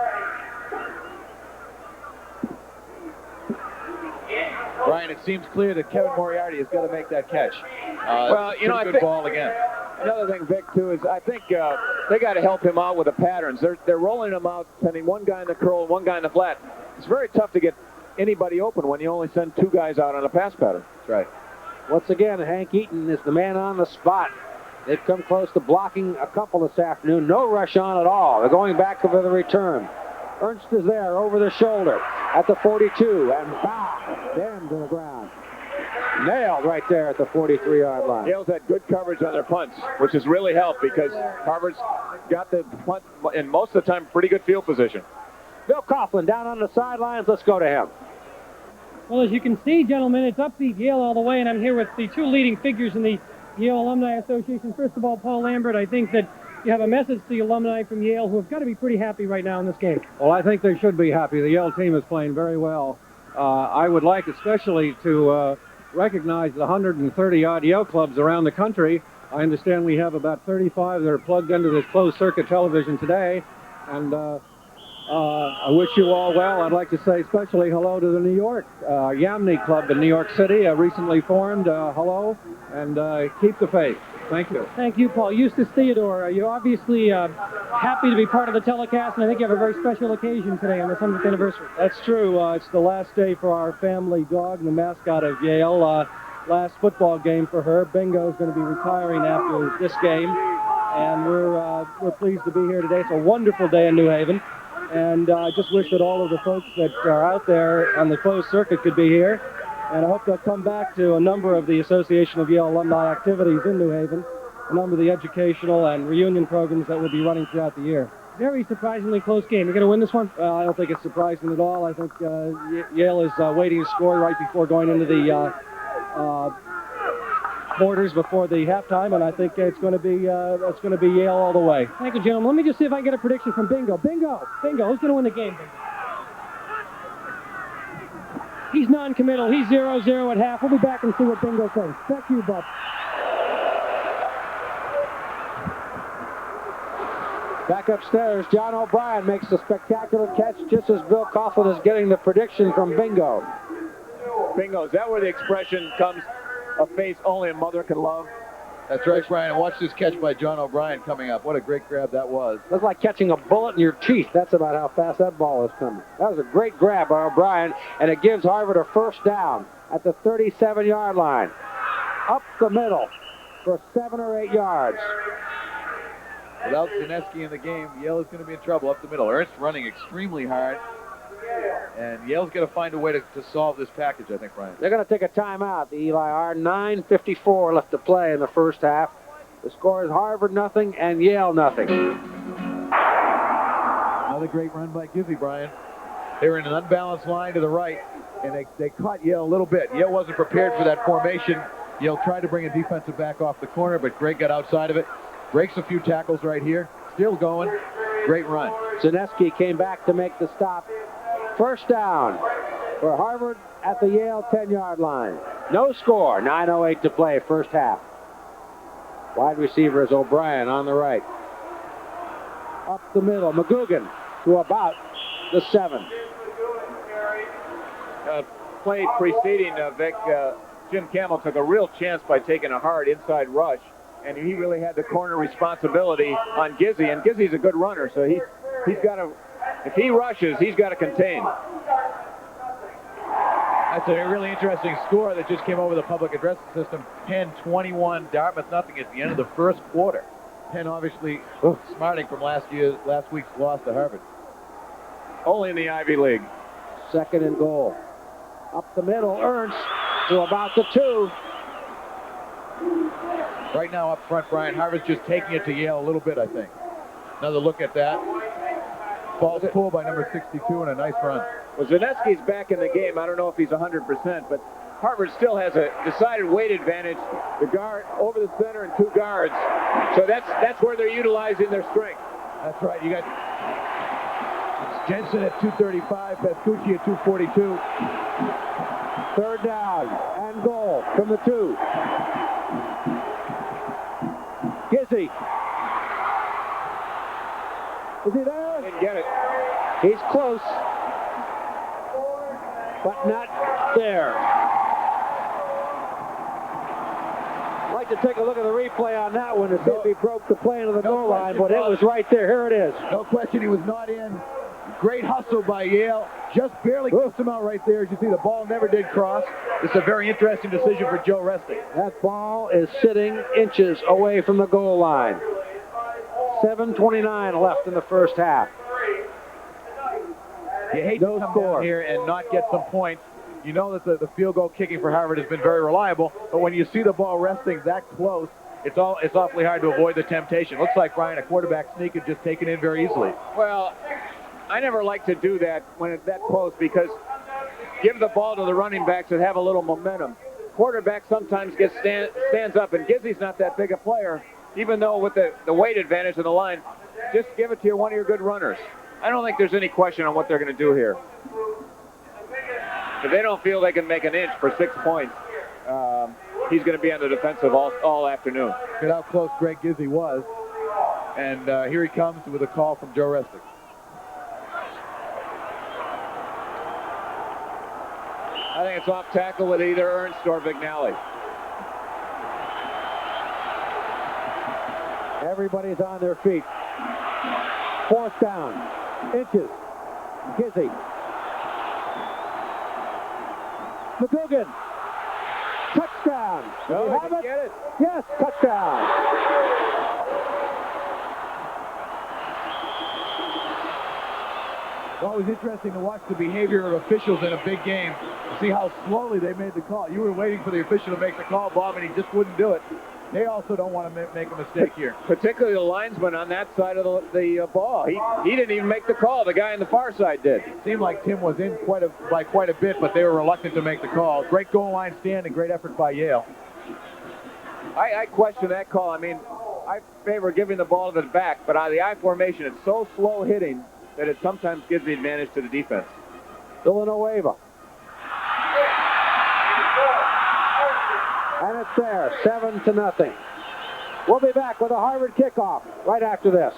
C: Brian, it seems clear that Kevin Moriarty has got to make that catch.
B: Well, you know, I
C: good
B: think
C: ball again.
B: Another thing, Vic, too, is I think they got to help him out with the patterns. They're rolling him out, sending one guy in the curl and one guy in the flat. It's very tough to get anybody open when you only send 2 guys out on a pass pattern.
C: That's right.
A: Once again, Hank Eaton is the man on the spot. They've come close to blocking a couple this afternoon. No rush on at all. They're going back for the return. Ernst is there over the shoulder at the 42 and down to the ground. Nailed right there at the 43-yard line.
B: Yale's had good coverage on their punts, which has really helped because Harvard's got the punt in most of the time pretty good field position.
A: Bill Coughlin down on the sidelines. Let's go to him.
D: Well, as you can see, gentlemen, it's upbeat Yale all the way, and I'm here with the 2 leading figures in the Yale Alumni Association. First of all, Paul Lambert, I think that you have a message to the alumni from Yale who have got to be pretty happy right now in this game.
G: Well, I think they should be happy. The Yale team is playing very well. I would like especially to recognize the 130-odd Yale clubs around the country. I understand we have about 35 that are plugged into this closed-circuit television today, and I wish you all well. I'd like to say especially hello to the New York Yamney Club in New York City, recently formed. Hello, and keep the faith. Thank you.
D: Thank you, Paul. Eustace Theodore, you're obviously happy to be part of the telecast, and I think you have a very special occasion today on the 100th anniversary.
G: That's true. It's the last day for our family dog, the mascot of Yale. Last football game for her. Bingo is going to be retiring after this game, and we're pleased to be here today. It's a wonderful day in New Haven, and I just wish that all of the folks that are out there on the closed circuit could be here. And I hope they'll come back to a number of the Association of Yale alumni activities in New Haven, a number of the educational and reunion programs that will be running throughout the year.
D: Very surprisingly close game. You're going to win this one?
G: I don't think it's surprising at all. I think Yale is waiting to score right before going into the quarters before the halftime, and I think it's going to be Yale all the way.
D: Thank you, gentlemen. Let me just see if I can get a prediction from Bingo. Bingo! Who's going to win the game, Bingo? He's non-committal. He's 0-0 at half. We'll be back and see what Bingo says. Back to you, Bob.
A: Back upstairs, John O'Brien makes a spectacular catch just as Bill Coughlin is getting the prediction from Bingo.
B: Bingo, is that where the expression comes, a face only a mother can love?
C: That's right, Brian. And watch this catch by John O'Brien coming up. What a great grab that was.
A: Looks like catching a bullet in your teeth. That's about how fast that ball is coming. That was a great grab by O'Brien, and it gives Harvard a first down at the 37-yard line. Up the middle. for 7 or 8 yards.
C: Without Zaneski in the game, Yale is going to be in trouble up the middle. Ernst running extremely hard. And Yale's going to find a way to solve this package, I think, Brian.
A: They're going to take a timeout, the Eli R. 9:54 left to play in the first half. The score is Harvard nothing and Yale nothing.
C: Another great run by Gizzy, Brian. They were in an unbalanced line to the right, and they caught Yale a little bit. Yale wasn't prepared for that formation. Yale tried to bring a defensive back off the corner, but Greg got outside of it. Breaks a few tackles right here. Still going. Great run.
A: Zaneski came back to make the stop. First down for Harvard at the Yale 10-yard line. No score. 9:08 to play, first half. Wide receiver is O'Brien on the right. Up the middle, McGugan to about the 7.
B: Play preceding Vic, Jim Campbell took a real chance by taking a hard inside rush, and he really had the corner responsibility on Gizzy, and Gizzy's a good runner, so he's got to, if he rushes, he's got to contain.
C: That's a really interesting score that just came over the public address system. Penn 21, Dartmouth nothing at the end of the first quarter. Penn obviously smarting from last week's loss to Harvard.
B: Only in the Ivy League.
A: 2nd and goal. Up the middle, Ernst to about the 2.
C: Right now up front, Brian, Harvard's just taking it to Yale a little bit, I think. Another look at that. Ball's pulled by number 62 and a nice run.
B: Well, Zaneski's back in the game. I don't know if he's 100%, but Harvard still has a decided weight advantage. The guard over the center and 2 guards. So that's where they're utilizing their strength.
C: That's right. You got Jensen at 235, Pascucci at 242.
A: 3rd down and goal from the 2. Gizzy. Is he there?
B: Didn't get it.
A: He's close, but not there. I'd like to take a look at the replay on that one to see if he broke the plane of the goal line, but it was right there. Here it is.
C: No question he was not in. Great hustle by Yale. Just barely gets him out right there. As you see, the ball never did cross. It's a very interesting decision for Joe Restic.
A: That ball is sitting inches away from the goal line. 7:29 left in the first half.
C: You hate to come down here and not get some points. You know that the field goal kicking for Harvard has been very reliable, but when you see the ball resting that close, it's awfully hard to avoid the temptation. Looks like, Brian, a quarterback sneak is just taken in very easily.
B: Well, I never like to do that when it's that close because give the ball to the running backs that have a little momentum. Quarterback sometimes stands up, and Gizzy's not that big a player, even though with the weight advantage of the line, just give it to one of your good runners. I don't think there's any question on what they're going to do here. If they don't feel they can make an inch for 6 points, he's going to be on the defensive all afternoon.
C: Look at how close Greg Gizzy was. And here he comes with a call from Joe Restic.
B: I think it's off tackle with either Ernst or Vignali.
A: Everybody's on their feet. 4th down. Inches. Gizzy. McGugan. Touchdown.
B: No,
A: you have it?
B: Get it.
A: Yes, touchdown.
C: It's always interesting to watch the behavior of officials in a big game. See how slowly they made the call. You were waiting for the official to make the call, Bob, and he just wouldn't do it. They also don't want to make a mistake here.
B: Particularly the linesman on that side of the ball. He didn't even make the call. The guy on the far side did.
C: It seemed like Tim was in by quite a bit, but they were reluctant to make the call. Great goal line stand and great effort by Yale.
B: I question that call. I mean, I favor giving the ball to the back, but on the I formation, it's so slow hitting that it sometimes gives the advantage to the defense.
A: Villanueva. And it's there, 7-0. We'll be back with a Harvard kickoff right after this.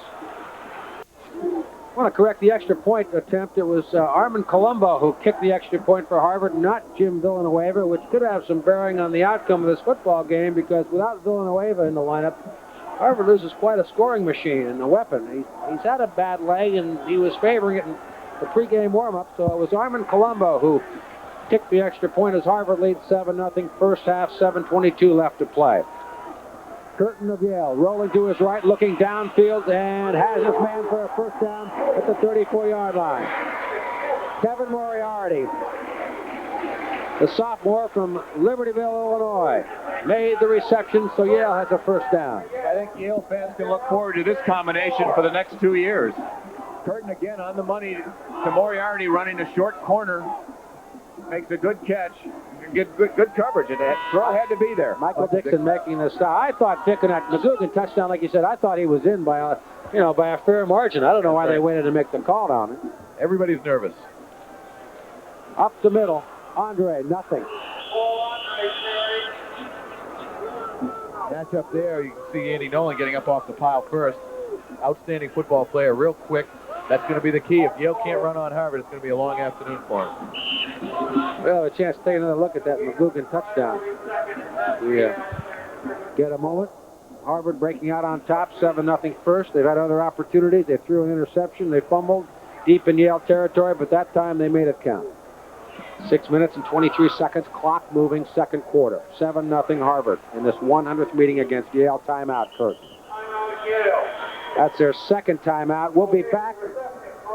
A: I want to correct the extra point attempt. It was Armand Colombo who kicked the extra point for Harvard, not Jim Villanueva, which could have some bearing on the outcome of this football game because without Villanueva in the lineup, Harvard loses quite a scoring machine and a weapon. He's had a bad leg, and he was favoring it in the pregame warm-up, so it was Armand Colombo who kicked the extra point as Harvard leads 7-0. First half, 7:22 left to play. Curtin of Yale rolling to his right, looking downfield, and has his man for a first down at the 34-yard line. Kevin Moriarty, the sophomore from Libertyville, Illinois, made the reception, so Yale has a first down.
B: I think Yale fans can look forward to this combination for the next 2 years. Curtin again on the money to Moriarty, running a short corner, makes a good catch. Get good coverage. And that throw had to be there.
A: Michael Dixon making the stop. I thought picking that McGugan touchdown, like you said, I thought he was in by a fair margin. I don't know why they waited to make the call down it.
C: Everybody's nervous.
A: Up the middle, Andre, nothing.
C: Match up there, you can see Andy Nolan getting up off the pile first. Outstanding football player, real quick. That's going to be the key. If Yale can't run on Harvard, it's going to be a long afternoon for him.
A: Well, a chance to take another look at that McGugan touchdown. We get a moment. Harvard breaking out on top, 7-0 first. They've had other opportunities. They threw an interception. They fumbled deep in Yale territory, but that time they made it count. 6 minutes and 23 seconds, clock moving, second quarter. 7-0 Harvard in this 100th meeting against Yale. Timeout, Curtin. That's their second timeout. We'll be back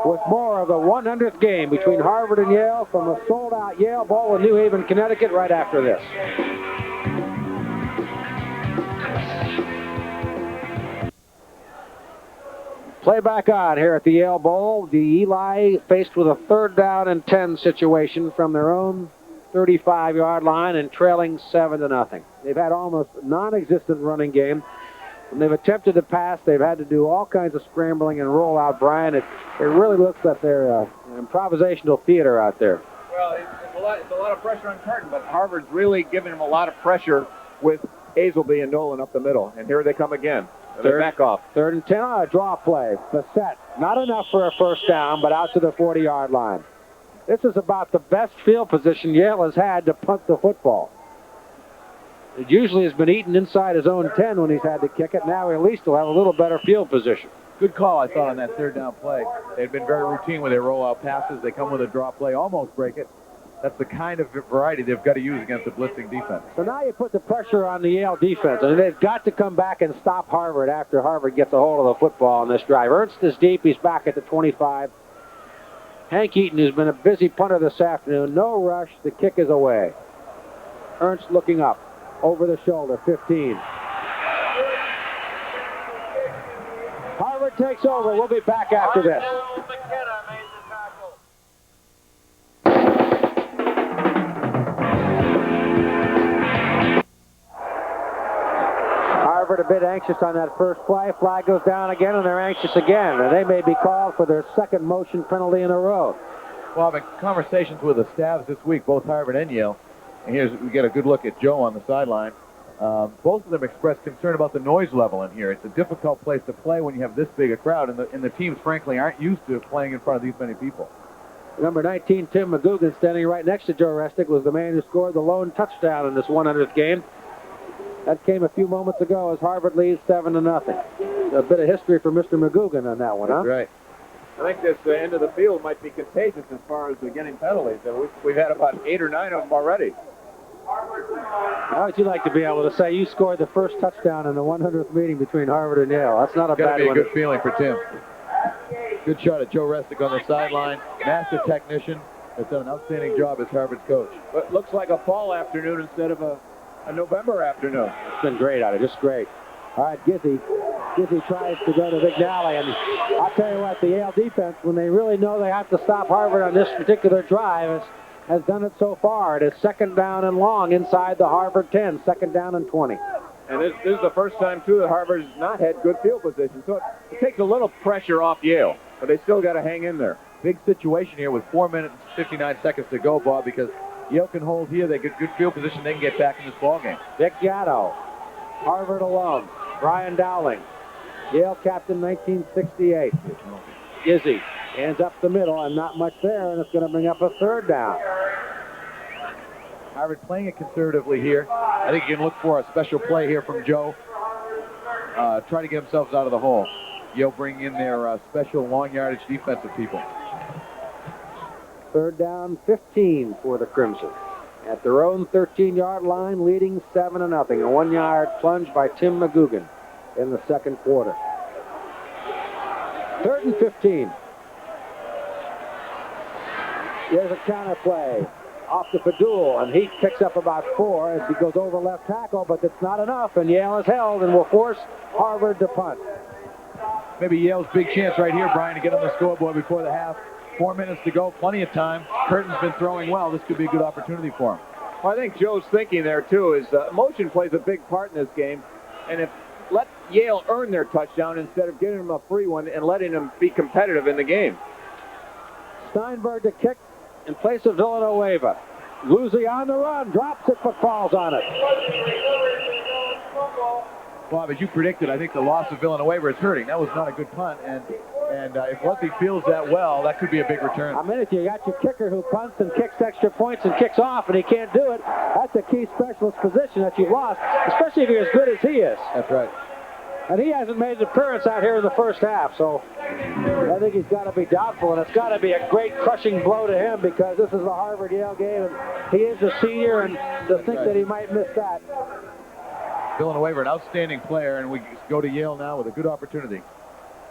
A: with more of the 100th game between Harvard and Yale from a sold-out Yale Bowl in New Haven, Connecticut, right after this. Play back on here at the Yale Bowl. The Eli faced with a 3rd down and 10 situation from their own 35-yard line and trailing 7-0. They've had almost non-existent running game. When they've attempted to pass, they've had to do all kinds of scrambling and roll out, Brian. It really looks like they're an improvisational theater out there.
B: Well, it's a lot of pressure on Curtin, but Harvard's really giving him a lot of pressure with Azelby and Nolan up the middle. And here they come again. They're back off.
A: 3rd and 10 on a draw play. Bassett, not enough for a first down, but out to the 40-yard line. This is about the best field position Yale has had to punt the football. It usually has been eaten inside his own 10 when he's had to kick it. Now at least he'll have a little better field position.
C: Good call, I thought, on that 3rd down play. They've been very routine with their rollout passes. They come with a draw play, almost break it. That's the kind of variety they've got to use against a blitzing defense.
A: So now you put the pressure on the Yale defense, and they've got to come back and stop Harvard after Harvard gets a hold of the football on this drive. Ernst is deep. He's back at the 25. Hank Eaton, who's been a busy punter this afternoon, no rush. The kick is away. Ernst looking up. Over the shoulder, 15. Harvard takes over. We'll be back after this. Harvard a bit anxious on that first play. Flag goes down again, and they're anxious again. And they may be called for their second motion penalty in a row.
C: Well, I've had conversations with the staffs this week, both Harvard and Yale. And we get a good look at Joe on the sideline. Both of them expressed concern about the noise level in here. It's a difficult place to play when you have this big a crowd, and the teams, frankly, aren't used to playing in front of these many people.
A: Number 19, Tim McGugan, standing right next to Joe Resnick, was the man who scored the lone touchdown in this 100th game. That came a few moments ago as Harvard leads 7-0. A bit of history for Mr. McGugan on that one, huh?
C: That's right.
B: I think this end of the field might be contagious as far as getting penalties. We've had about 8 or 9 of them already.
A: How would you like to be able to say you scored the first touchdown in the 100th meeting between Harvard and Yale? That's not a bad one.
C: Got to be a good feeling for Tim. Good shot at Joe Resnick on the sideline. Master technician. Has done an outstanding job as Harvard's coach.
B: But it looks like a fall afternoon instead of a November afternoon.
A: It's been great out of it, just great. All right, Gizzy. Gizzy tries to go to Vignali, and I'll tell you what, the Yale defense, when they really know they have to stop Harvard on this particular drive, has done it so far. It is 2nd down and long inside the Harvard 10, 2nd down and 20.
B: And this is the first time, too, that Harvard's not had good field position. So it takes a little pressure off Yale, but they still got to hang in there.
C: Big situation here with 4 minutes and 59 seconds to go, Bob, because Yale can hold here. They get good field position. They can get back in this ballgame.
A: Vic Gatto, Harvard alum. Brian Dowling, Yale captain 1968. Gizzy hands up the middle and not much there, and it's going to bring up a 3rd down.
C: Harvard playing it conservatively here. I think you can look for a special play here from Joe. Try to get themselves out of the hole. Yale bring in their special long yardage defensive people.
A: 3rd down, 15 for the Crimson. at their own 13-yard line, leading 7-0. A 1-yard plunge by Tim McGugan in the second quarter. 3rd and 15. Here's a counter play off to Padul, and he picks up about 4 as he goes over left tackle, but that's not enough, and Yale is held and will force Harvard to punt.
C: Maybe Yale's big chance right here, Brian, to get on the scoreboard before the half. 4 minutes to go, plenty of time. Curtin's been throwing well. This could be a good opportunity for him.
B: Well, I think Joe's thinking there, too, is motion plays a big part in this game, and if let Yale earn their touchdown instead of giving them a free one and letting them be competitive in the game.
A: Steinberg to kick in place of Villanueva. Luzzi on the run, drops it but falls on it.
C: Bob, as you predicted, I think the loss of Villanueva is hurting. That was not a good punt, and if Luzzi feels that well, that could be a big return.
A: A minute, you got your kicker who punts and kicks extra points and kicks off, and he can't do it. That's a key specialist position that you've lost, especially if you're as good as he is.
C: That's right.
A: And he hasn't made an appearance out here in the first half, so I think he's got to be doubtful, and it's got to be a great crushing blow to him because this is the Harvard-Yale game, and he is a senior, and to think that he might miss that.
C: Villanueva, an outstanding player, and we go to Yale now with a good opportunity.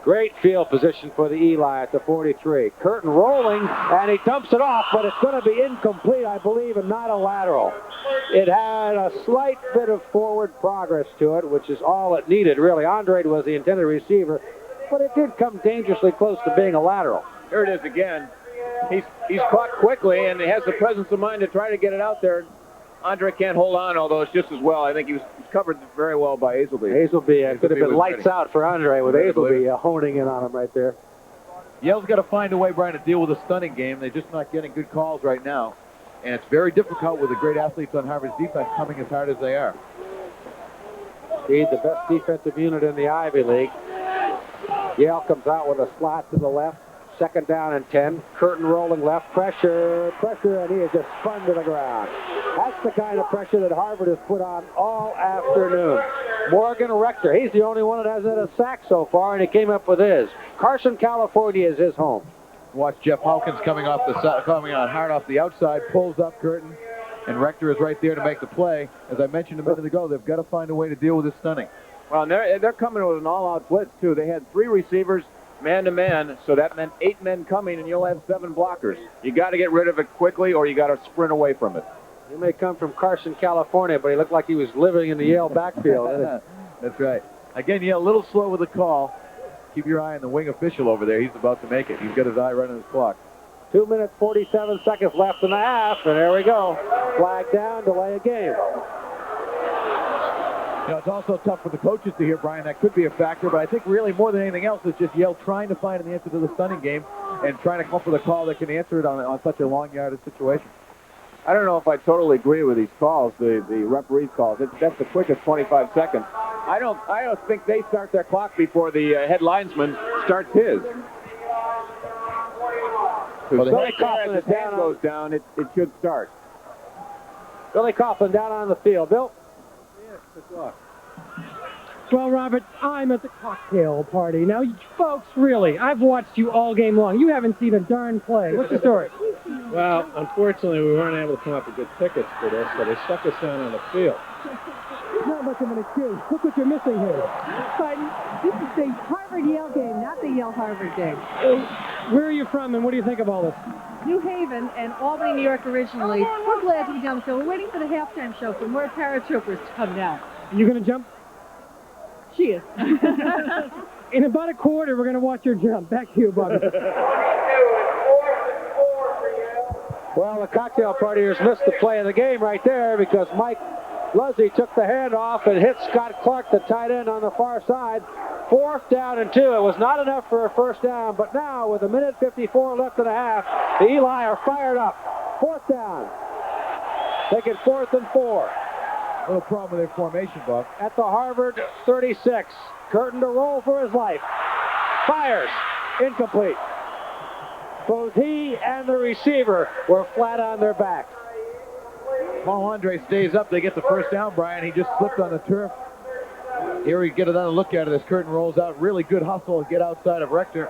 A: Great field position for the Eli at the 43. Curtin rolling, and he dumps it off, but it's going to be incomplete, I believe, and not a lateral. It had a slight bit of forward progress to it, which is all it needed, really. Andrade was the intended receiver, but it did come dangerously close to being a lateral.
B: Here it is again. He's caught quickly, and he has the presence of mind to try to get it out there. Andre can't hold on, although it's just as well. I think he was covered very well by Hazelby.
A: Hazelby could have been lights out for Andre with Hazelby honing in on him right there.
C: Yale's got to find a way, Brian, to deal with a stunning game. They're just not getting good calls right now. And it's very difficult with the great athletes on Harvard's defense coming as hard as they are.
A: Indeed, the best defensive unit in the Ivy League. Yale comes out with a slot to the left. 2nd down and 10. Curtin rolling left. Pressure, and he is just spun to the ground. That's the kind of pressure that Harvard has put on all afternoon. Morgan Rector, he's the only one that hasn't had a sack so far, and he came up with his. Carson, California is his home.
C: Watch Jeff Hawkins coming on hard off the outside, pulls up Curtin, and Rector is right there to make the play. As I mentioned a minute ago, they've got to find a way to deal with this stunning.
B: Well, they're coming with an all-out blitz, too. They had 3 receivers man-to-man, so that meant 8 men coming, and you'll have 7 blockers. You got to get rid of it quickly, or you got to sprint away from it.
A: He may come from Carson, California, but he looked like he was living in the Yale backfield.
C: That's right. Again, Yale a little slow with the call. Keep your eye on the wing official over there. He's about to make it. He's got his eye right on his clock.
A: 2 minutes, 47 seconds left in the half, and there we go. Flag down, delay a game.
C: You know, it's also tough for the coaches to hear, Brian. That could be a factor, but I think really more than anything else, it's just Yale trying to find an answer to the stunning game and trying to come up with a call that can answer it on such a long yardage situation.
B: I don't know if I totally agree with these calls, the referee's calls. That's the quickest 25 seconds. I don't think they start their clock before the head linesman starts his.
A: Well,
B: Billy Coughlin, as his hand goes down, it should start.
A: Billy Coughlin down on the field. Bill?
D: Well, Robert, I'm at the cocktail party. Now, folks, really, I've watched you all game long. You haven't seen a darn play. What's the story?
H: Well, unfortunately, we weren't able to come up with good tickets for this, so they stuck us down on the field.
D: Not much of an excuse. Look what you're missing here.
I: But this is the Harvard-Yale game, not the Yale-Harvard game.
D: Where are you from, and what do you think of all this?
I: New Haven and Albany, New York originally. We're glad to be down the field. We're waiting for the halftime show for more paratroopers to come down.
D: Are you going to jump?
I: She is.
D: In about a quarter, we're going to watch her jump. Back to you, Bobby.
A: Well, the cocktail partiers missed the play of the game right there because Mike Luzzi took the handoff and hit Scott Clark, the tight end, on the far side. 4th down and 2. It was not enough for a first down, but now with 1:54 left in the half, the Eli are fired up. 4th down. Take it 4th and 4.
C: A little problem with their formation, Buck.
A: At the Harvard 36. Curtin to roll for his life. Fires. Incomplete. Both he and the receiver were flat on their back.
C: Paul Andre stays up. They get the first down, Brian. He just slipped on the turf. Here we get another look at it as Curtin rolls out. Really good hustle to get outside of Rector.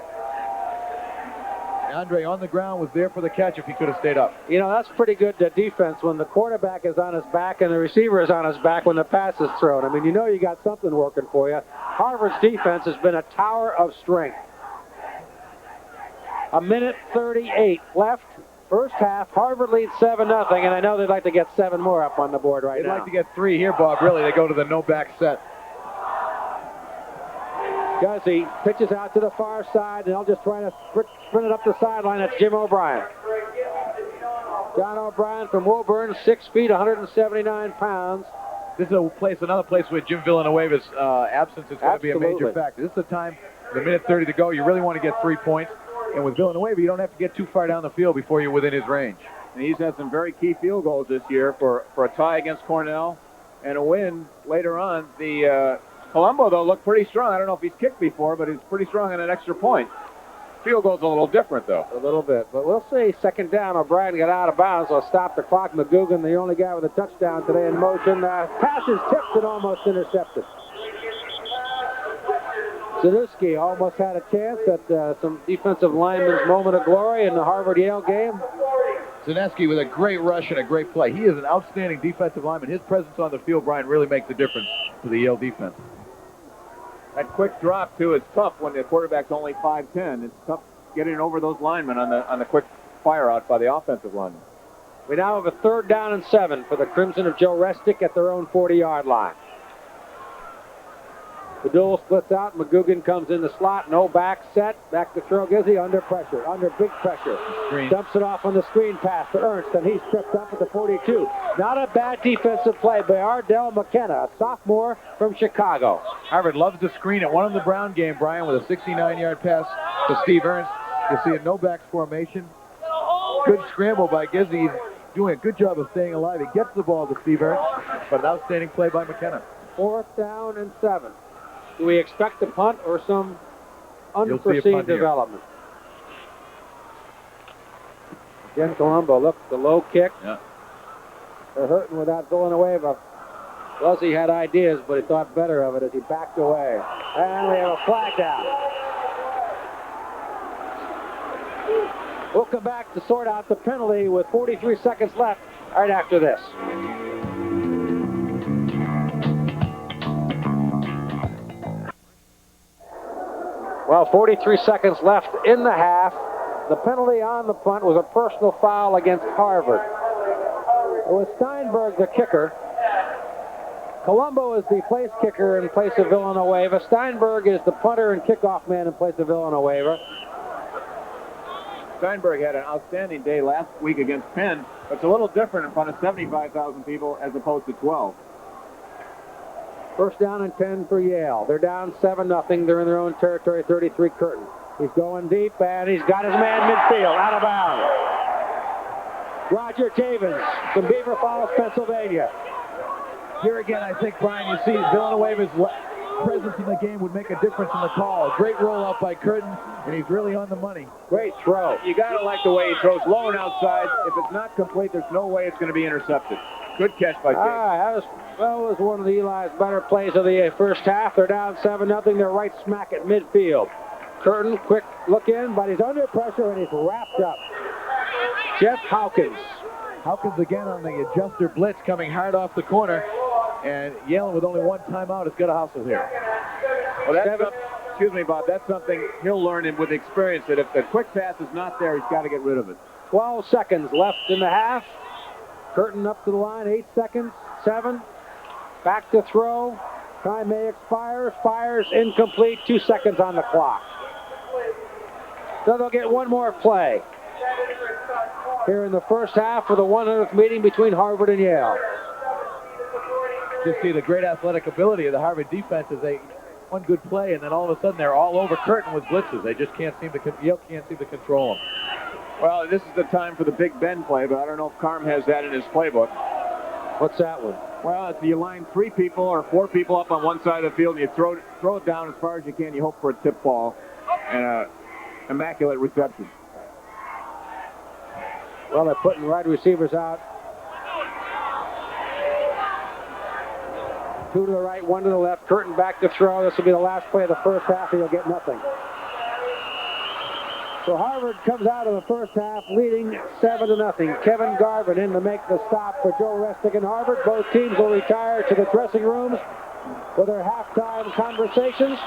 C: Andre on the ground was there for the catch if he could have stayed up.
A: You know, that's pretty good defense when the quarterback is on his back and the receiver is on his back when the pass is thrown. I mean, you know you got something working for you. Harvard's defense has been a tower of strength. 1:38 left. First half, Harvard leads 7-0, and I know they'd like to get 7 more up on the board right now.
C: They'd like to get 3 here, Bob. Really, they go to the no-back set.
A: Guzzi pitches out to the far side, and they'll just try to sprint it up the sideline. That's Jim O'Brien. John O'Brien from Woburn, 6 feet, 179 pounds.
C: This is another place where Jim Villanueva's absence is going to be a major factor. This is the time, the 1:30 to go, you really want to get 3 points. And with Villanueva, you don't have to get too far down the field before you're within his range.
B: And he's had some very key field goals this year for a tie against Cornell and a win later on. The Colombo, though, looked pretty strong. I don't know if he's kicked before, but he's pretty strong on an extra point. Field goal's a little different, though.
A: A little bit. But we'll see. Second down, O'Brien got out of bounds. So stop the clock. McGugan, the only guy with a touchdown today in motion. Pass is tipped and almost intercepted. Zanuski almost had a chance at some defensive lineman's moment of glory in the Harvard-Yale game.
C: Zaneski with a great rush and a great play. He is an outstanding defensive lineman. His presence on the field, Brian, really makes a difference for the Yale defense.
B: That quick drop, too, is tough when the quarterback's only 5'10". It's tough getting over those linemen on the quick fire out by the offensive lineman.
A: We now have a 3rd down and 7 for the Crimson of Joe Restic at their own 40-yard line. The duel splits out. McGugan comes in the slot. No back set. Back to throw. Gizzi under pressure. Under big pressure. Dumps it off on the screen pass to Ernst, and he's tripped up at the 42. Not a bad defensive play by Ardell McKenna, a sophomore from Chicago.
C: Harvard loves the screen. It won the Brown game, Brian, with a 69-yard pass to Steve Ernst. You see a no-backs formation. Good scramble by Gizzi. He's doing a good job of staying alive. He gets the ball to Steve Ernst, but an outstanding play by McKenna.
A: 4th down and 7. Do we expect a punt or some unforeseen development? Again, Colombo, look, the low kick.
C: Yeah.
A: They're hurting without Villanueva. Guzzi had ideas, but he thought better of it as he backed away. And we have a flag down. We'll come back to sort out the penalty with 43 seconds left right after this. Well, 43 seconds left in the half. The penalty on the punt was a personal foul against Harvard. It was Steinberg, the kicker. Colombo is the place kicker in place of Villanueva. Steinberg is the punter and kickoff man in place of Villanueva.
B: Steinberg had an outstanding day last week against Penn, but it's a little different in front of 75,000 people as opposed to 12.
A: 1st down and 10 for Yale. They're down 7-0. They're in their own territory, 33 Curtin. He's going deep, and he's got his man midfield, out of bounds. Roger Tavens from Beaver Falls, Pennsylvania.
C: Here again, I think, Brian, you see Villanueva's presence in the game would make a difference in the call. A great roll-out by Curtin, and he's really on the money.
A: Great throw.
B: You got to like the way he throws low and outside. If it's not complete, there's no way it's going to be intercepted. Good catch by Tavens.
A: That was one of Eli's better plays of the first half. They're down 7-0. They're right smack at midfield. Curtin, quick look in, but he's under pressure and he's wrapped up. Jeff Hawkins.
C: Hawkins again on the adjuster blitz, coming hard off the corner. And Yale, with only one timeout, has got a hustle here.
B: Well, excuse me, Bob, that's something he'll learn with experience, that if the quick pass is not there, he's got to get rid of it.
A: 12 seconds left in the half. Curtin up to the line, 8 seconds, 7. Back to throw. Time may expire. Fires incomplete. 2 seconds on the clock. So they'll get one more play here in the first half of the 100th meeting between Harvard and Yale.
C: Just see the great athletic ability of the Harvard defense as they one good play, and then all of a sudden they're all over Curtin with blitzes. They just can't seem to Yale can't seem to control them.
B: Well, this is the time for the Big Ben play, but I don't know if Carm has that in his playbook.
A: What's that one?
B: Well, it's you line 3 people or 4 people up on one side of the field, and you throw it down as far as you can. You hope for a tip ball and a immaculate reception.
A: Well, they're putting wide receivers out. 2 to the right, 1 to the left. Curtin back to throw. This will be the last play of the first half, and he'll get nothing. So Harvard comes out of the first half leading 7-0. Kevin Garvin in to make the stop for Joe Resnick and Harvard. Both teams will retire to the dressing rooms for their halftime conversations.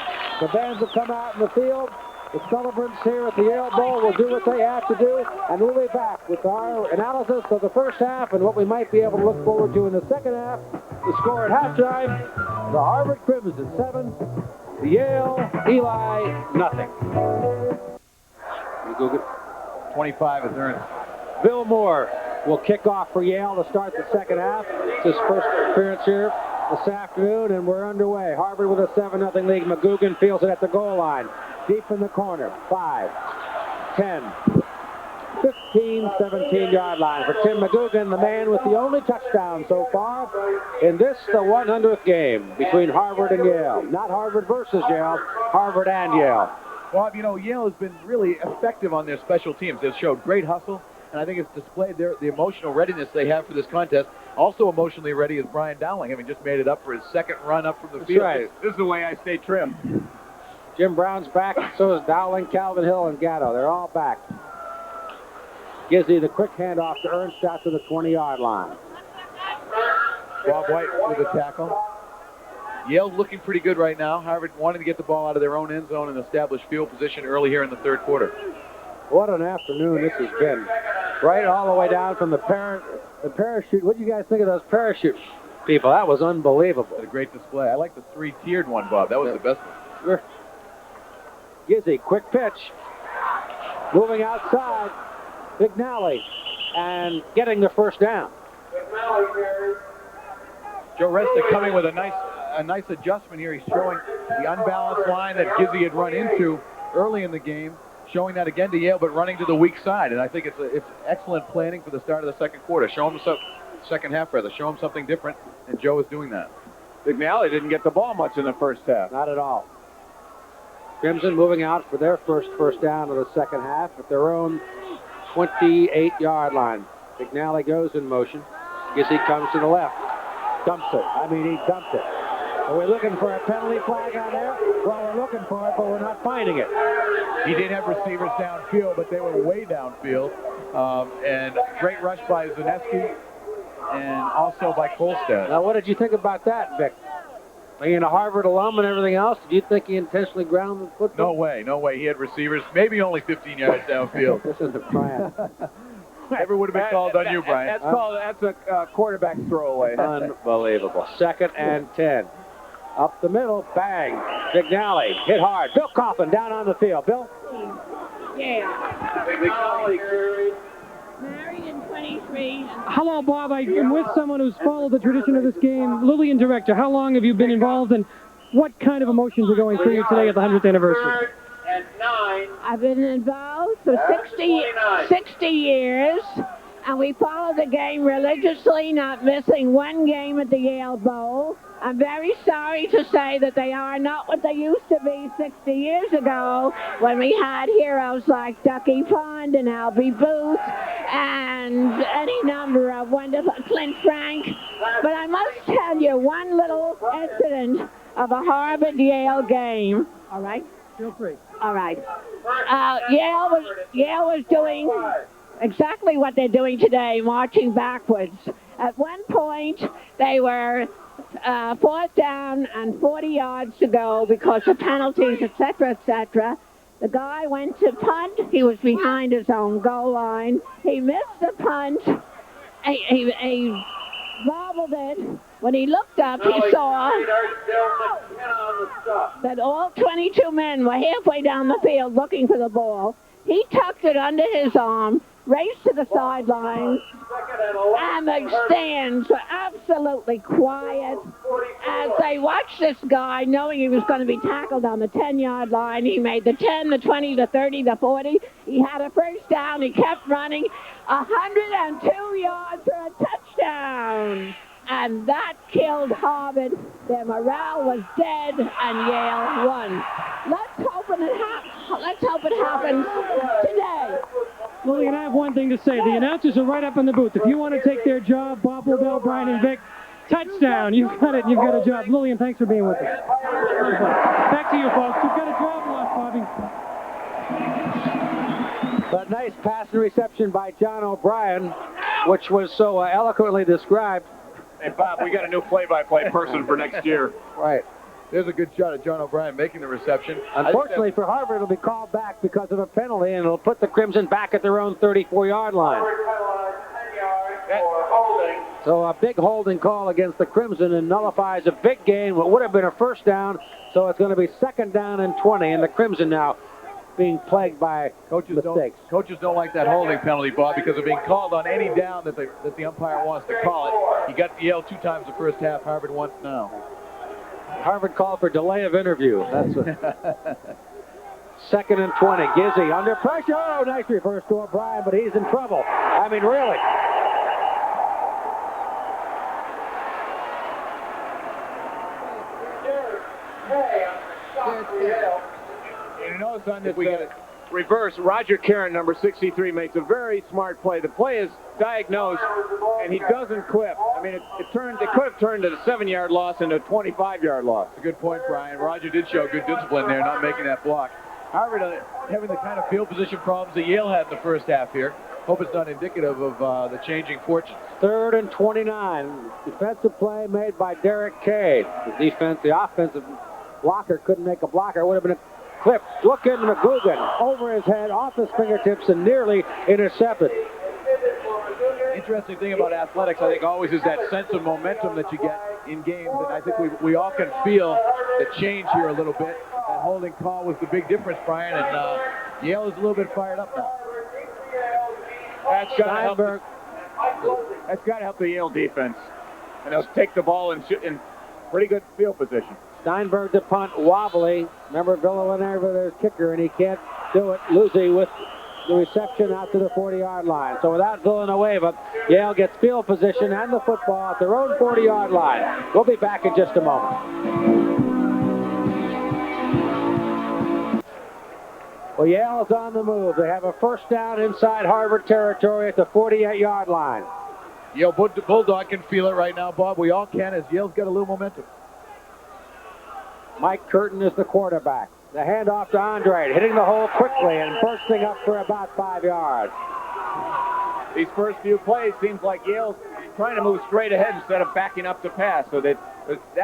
A: The bands will come out in the field. The celebrants here at the Yale Bowl will do what they have to do, and we'll be back with our analysis of the first half and what we might be able to look forward to in the second half. The score at halftime, the Harvard Crimson 7, the Yale Eli nothing.
C: 25 is earned.
A: Bill Moore will kick off for Yale to start the second half. It's his first appearance here this afternoon, and we're underway. Harvard with a 7-0 lead. McGugan fields it at the goal line. Deep in the corner. 5, 10, 15, 17-yard line for Tim McGugan, the man with the only touchdown so far in this, the 100th game between Harvard and Yale. Not Harvard versus Yale, Harvard and Yale.
C: Bob, you know, Yale has been really effective on their special teams. They've showed great hustle, and I think it's displayed the emotional readiness they have for this contest. Also emotionally ready is Brian Dowling, having just made it up for his second run up from the field.
A: Right.
B: This is the way I stay trim.
A: Jim Brown's back, so is Dowling, Calvin Hill, and Gatto. They're all back. Gizzy the quick handoff to Ernst out to the 20-yard line.
C: Bob White with a tackle. Yale looking pretty good right now. Harvard wanting to get the ball out of their own end zone and establish field position early here in the third quarter.
A: What an afternoon this has been. Right all the way down from the parachute. What do you guys think of those parachute people? That was unbelievable.
C: A great display. I like the three-tiered one, Bob. That was the best one.
A: Gizzy, quick pitch. Moving outside. Vignali. And getting the first down.
C: Joe Resnick coming with a nice adjustment here. He's showing the unbalanced line that Gizzy had run into early in the game, showing that again to Yale, but running to the weak side. And I think it's excellent planning for the start of the second quarter. Second half, show him something different, and Joe is doing that.
B: Vignali didn't get the ball much in the first half.
A: Not at all. Crimson moving out for their first down of the second half at their own 28-yard line. Vignali goes in motion. Gizzy comes to the left. Dumps it. He dumped it. Are we looking for a penalty flag on there? Well, we're looking for it, but we're not finding it.
C: He did have receivers downfield, but they were way downfield. And great rush by Zaneski and also by Kolstad.
A: Now, what did you think about that, Vic? Being a Harvard alum and everything else, did you think he intentionally grounded the football?
C: No way. He had receivers, maybe only 15 yards downfield.
A: This is the plan.
C: Never would have been called on you, Brian.
B: That's a quarterback throwaway.
A: Unbelievable. 2nd and 10. Up the middle, bang. Vignali hit hard. Bill Coughlin down on the field. Bill?
F: Yeah. Married in 23.
D: Hello, Bob. I'm with someone who's followed the tradition of this game. Lillian Director, how long have you been involved, and what kind of emotions are going through you today at the 100th anniversary?
F: I've been involved for 60 years, and we follow the game religiously, not missing one game at the Yale Bowl. I'm very sorry to say that they are not what they used to be 60 years ago when we had heroes like Ducky Pond and Albie Booth and any number of wonderful Clint Frank. But I must tell you one little incident of a Harvard-Yale game. All right?
D: Feel free.
F: All right. Yale was doing exactly what they're doing today, marching backwards. At one point, they were 4th down and 40 yards to go because of penalties, etc., etc. The guy went to punt. He was behind his own goal line. He missed the punt. He wobbled it. When he looked up, he saw that all 22 men were halfway down the field looking for the ball. He tucked it under his arm, raced to the sideline, and the stands were absolutely quiet as they watched this guy, knowing he was going to be tackled on the 10-yard line. He made the 10, the 20, the 30, the 40. He had a first down. He kept running. 102 yards for a touchdown. And that killed Harvard. Their morale was dead, and Yale won. Let's hope it happens today.
D: Lillian, I have one thing to say. The announcers are right up in the booth. If you want to take their job, Bob Lobel, Brian, and Vic, touchdown. You've got it. You've got a job. Lillian, thanks for being with us. Back to you, folks. You've got a job lost, Bobby.
A: But nice pass and reception by John O'Brien, which was so eloquently described.
B: Hey, Bob, we got a new play-by-play person for next year.
A: Right.
C: There's a good shot at John O'Brien making the reception.
A: Unfortunately for Harvard, it'll be called back because of a penalty, and it'll put the Crimson back at their own 34-yard line. So a big holding call against the Crimson and nullifies a big gain, what would have been a first down. So it's going to be 2nd down and 20, and the Crimson now being plagued by mistakes.
C: Coaches don't like that holding penalty, Bob, because of being called on any down that the umpire wants to call it. He got Yale 2 times the first half, Harvard once now.
A: Harvard called for delay of interview. That's what. 2nd and 20. Gizzy under pressure. Oh, nice reverse to O'Brien, but he's in trouble. I mean, really.
B: You notice on this reverse, Roger Karen, number 63, makes a very smart play. The play is diagnosed, and he doesn't clip. I mean, it could have turned to the 7-yard loss into a 25-yard loss.
C: That's a good point, Brian. Roger did show good discipline there, not making that block. Harvard having the kind of field position problems that Yale had in the first half here. Hope it's not indicative of the changing fortunes.
A: 3rd and 29. Defensive play made by Derek Cade. The offensive blocker couldn't make a blocker. It would have been a clip. Look into McGugan. Over his head, off his fingertips, and nearly intercepted.
C: Interesting thing about athletics, I think, always is that sense of momentum that you get in games. And I think we all can feel the change here a little bit. That holding call was the big difference, Brian. And Yale is a little bit fired up now.
B: That's got to help the Yale defense. And they'll take the ball in pretty good field position.
A: Steinberg to punt, wobbly. Remember, Villanueva, their kicker, and he can't do it. Lucy with the reception out to the 40-yard line. So without Villanueva, Yale gets field position and the football at their own 40-yard line. We'll be back in just a moment. Well, Yale's on the move. They have a first down inside Harvard territory at the 48-yard line.
C: Yale Bulldog can feel it right now, Bob. We all can, as Yale's got a little momentum.
A: Mike Curtin is the quarterback. The handoff to Andre, hitting the hole quickly and bursting up for about 5 yards.
B: These first few plays seems like Yale's trying to move straight ahead instead of backing up to pass, so that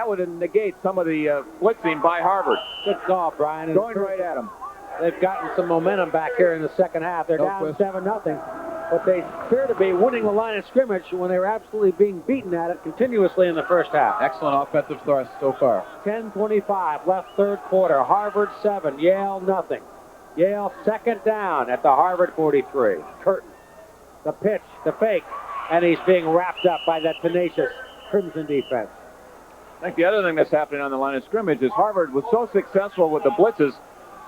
B: would negate some of the blitzing by Harvard.
A: Good call, Brian.
B: Going right at him.
A: They've gotten some momentum back here in the second half. They're down 7-0. But they appear to be winning the line of scrimmage when they were absolutely being beaten at it continuously in the first half.
C: Excellent offensive thrust so far.
A: 10:25 left third quarter. Harvard 7, Yale nothing. Yale 2nd down at the Harvard 43. Curtin, the pitch, the fake, and he's being wrapped up by that tenacious Crimson defense.
B: I think the other thing that's happening on the line of scrimmage is Harvard was so successful with the blitzes,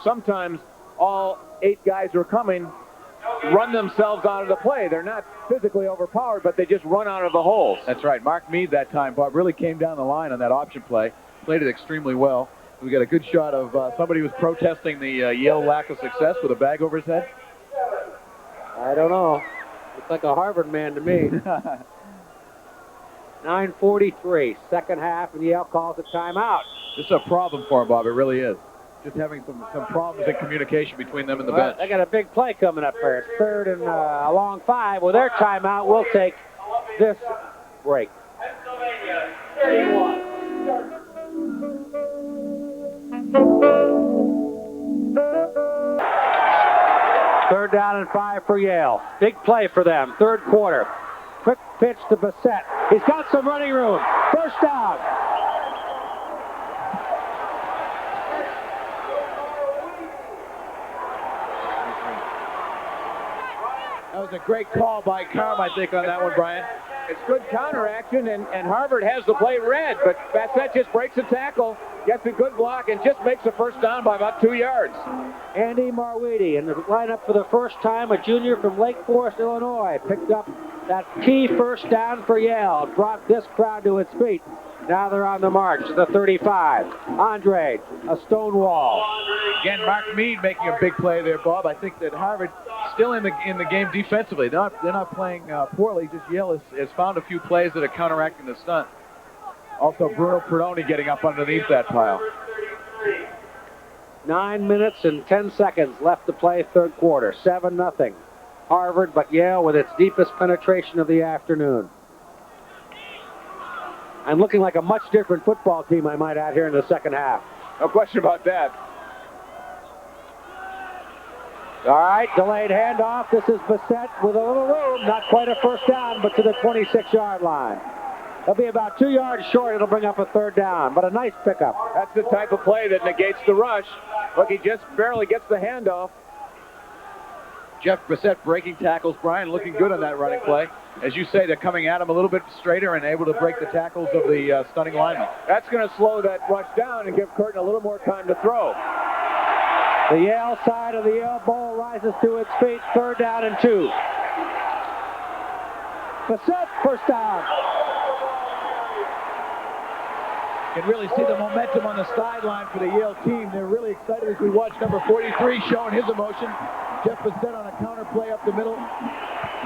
B: sometimes all 8 guys who are coming run themselves out of the play. They're not physically overpowered, but they just run out of the holes.
C: That's right. Mark Mead that time, Bob, really came down the line on that option play. Played it extremely well. We got a good shot of somebody who was protesting the Yale lack of success with a bag over his head.
A: I don't know. Looks like a Harvard man to me. 9:43, second half, and Yale calls a timeout.
C: This is a problem for him, Bob. It really is. Just having some problems in communication between them and the bench.
A: They got a big play coming up here. It's 3rd and a long 5. With their timeout, we'll take this break. 3rd down and 5 for Yale. Big play for them. 3rd quarter. Quick pitch to Bassett. He's got some running room. First down.
C: That was a great call by Carm, I think, on that one, Brian.
B: It's good counteraction, and Harvard has the play read, but Bassett just breaks a tackle, gets a good block, and just makes the first down by about 2 yards.
A: Andy Marweedy in the lineup for the first time, a junior from Lake Forest, Illinois, picked up that key first down for Yale, brought this crowd to its feet. Now they're on the march to the 35. Andre, a stone wall.
C: Again, Mark Mead making a big play there, Bob. I think that Harvard still in the game defensively. They're not playing poorly. Just Yale has found a few plays that are counteracting the stunt. Also, Bruno Perdoni getting up underneath that pile.
A: 9 minutes and 10 seconds left to play third quarter. 7-0. Harvard, but Yale with its deepest penetration of the afternoon. And looking like a much different football team, I might add, here in the second half.
B: No question about that.
A: All right, delayed handoff. This is Bissett with a little room. Not quite a first down, but to the 26-yard line. They'll be about 2 yards short. It'll bring up a third down, but a nice pickup.
B: That's the type of play that negates the rush. Look, he just barely gets the handoff.
C: Jeff Bissett breaking tackles. Brian looking good on that running play. As you say, they're coming at him a little bit straighter and able to break the tackles of the stunning linemen.
B: That's going to slow that rush down and give Curtin a little more time to throw.
A: The Yale side of the Yale Bowl rises to its feet. 3rd down and 2. Bissett, first down.
C: You can really see the momentum on the sideline for the Yale team. They're really excited as we watch number 43 showing his emotion. Jeff Bissett on a counter play up the middle.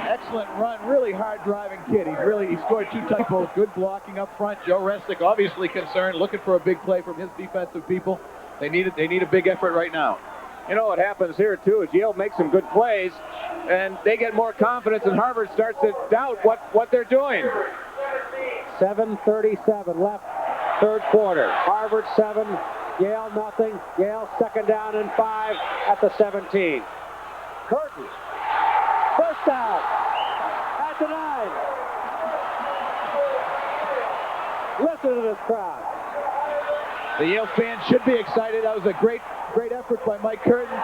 C: Excellent run, really hard driving kid. He scored 2 touchdowns, good blocking up front. Joe Resnick obviously concerned, looking for a big play from his defensive people. They need a big effort right now.
B: You know what happens here too is Yale makes some good plays and they get more confidence and Harvard starts to doubt what they're doing.
A: 7:37 left, third quarter. Harvard 7, Yale nothing. Yale 2nd down and 5 at the 17. Curtin, first down at the 9. Listen to this crowd.
C: The Yale fans should be excited. That was a great effort by Mike Curtin.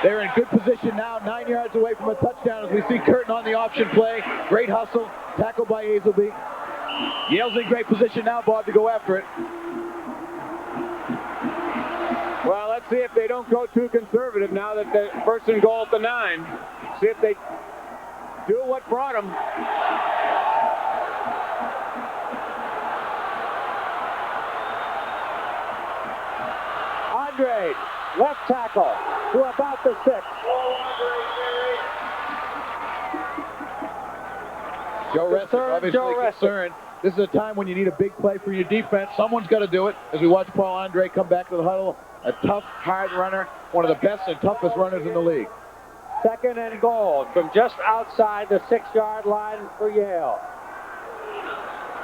C: They're in good position now, 9 yards away from a touchdown as we see Curtin on the option play. Great hustle, tackle by Hazelby. Yale's in great position now, Bob, to go after it.
B: Well, let's see if they don't go too conservative now that the 1st and goal at the 9. See if they do what brought them.
A: Andre, left tackle, to about the 6.
C: Joe Resnick obviously concerned. This is a time when you need a big play for your defense. Someone's got to do it. As we watch Paul Andre come back to the huddle, a tough, hard runner, one of the best and toughest runners in the league.
A: 2nd and goal from just outside the 6-yard line for Yale.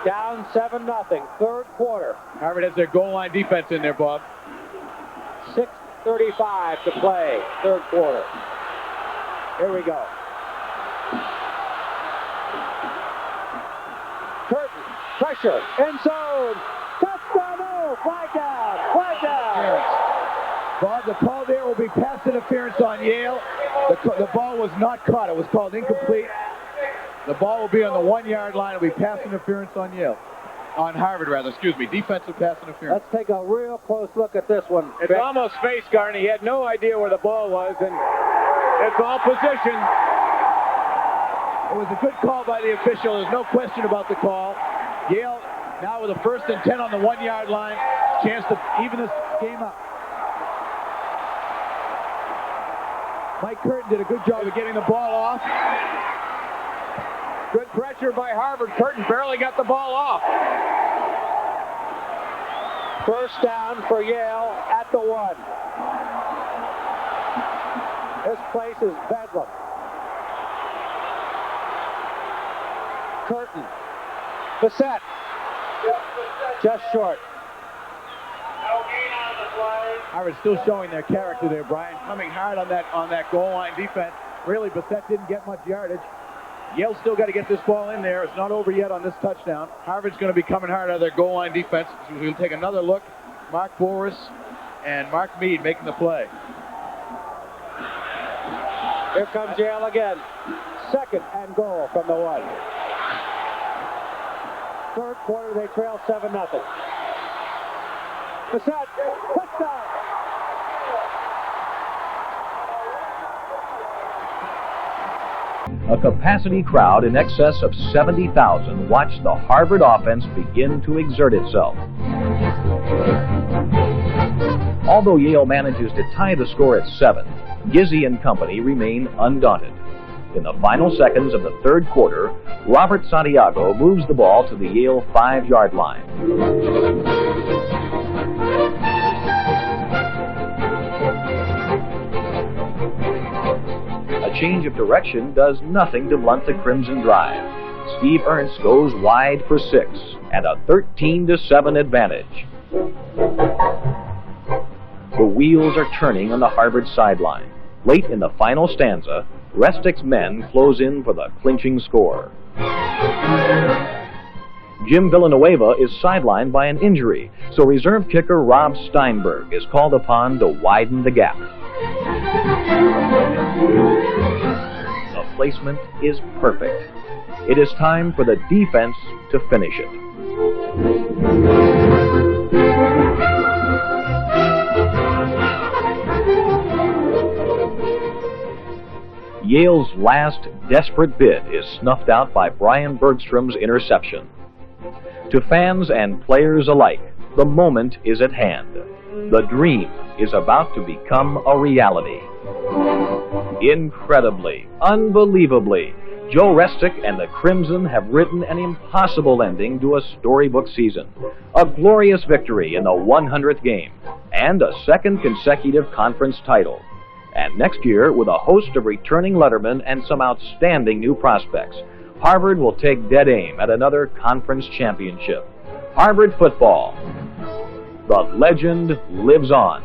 A: Down 7-0, third quarter.
C: Harvard has their goal line defense in there, Bob.
A: 6:35 to play, third quarter. Here we go. Curtin, pressure, end zone, touchdown, no, flag down.
C: Bob, the call there will be pass interference on Yale. The ball was not caught. It was called incomplete. The ball will be on the 1-yard line. It will be pass interference on Yale. On Harvard, rather, excuse me, defensive pass interference.
A: Let's take a real close look at this one.
B: It's almost face guard, and he had no idea where the ball was, and it's all position.
C: It was a good call by the official. There's no question about the call. Yale now with a 1st and 10 on the 1-yard line. Chance to even this game up. Mike Curtin did a good job of getting the ball off.
B: Good pressure by Harvard. Curtin barely got the ball off.
A: First down for Yale at the 1. This place is bedlam. Curtin. Bissett. Just short.
C: Harvard still showing their character there, Brian. Coming hard on that goal line defense. Really, Bissett didn't get much yardage. Yale's still got to get this ball in there. It's not over yet on this touchdown. Harvard's going to be coming hard out of their goal line defense. So we'll take another look. Mark Boris and Mark Mead making the play.
A: Here comes Yale again. 2nd and goal from the 1. Third quarter, they trail 7-0. Bissett, touchdown!
J: A capacity crowd in excess of 70,000 watched the Harvard offense begin to exert itself. Although Yale manages to tie the score at 7, Gizzi and company remain undaunted. In the final seconds of the third quarter, Robert Santiago moves the ball to the Yale 5-yard line. change of direction does nothing to blunt the Crimson drive. Steve Ernst goes wide for 6 and a 13-7 advantage. The wheels are turning on the Harvard sideline. Late in the final stanza, Restic's men close in for the clinching score. Jim Villanueva is sidelined by an injury, so reserve kicker Rob Steinberg is called upon to widen the gap. The placement is perfect. It is time for the defense to finish it. Yale's last desperate bid is snuffed out by Brian Bergstrom's interception. To fans and players alike, the moment is at hand. The dream is about to become a reality. Incredibly, unbelievably, Joe Restic and the Crimson have written an impossible ending to a storybook season, a glorious victory in the 100th game, and a second consecutive conference title. And next year, with a host of returning lettermen and some outstanding new prospects, Harvard will take dead aim at another conference championship. Harvard football. The legend lives on.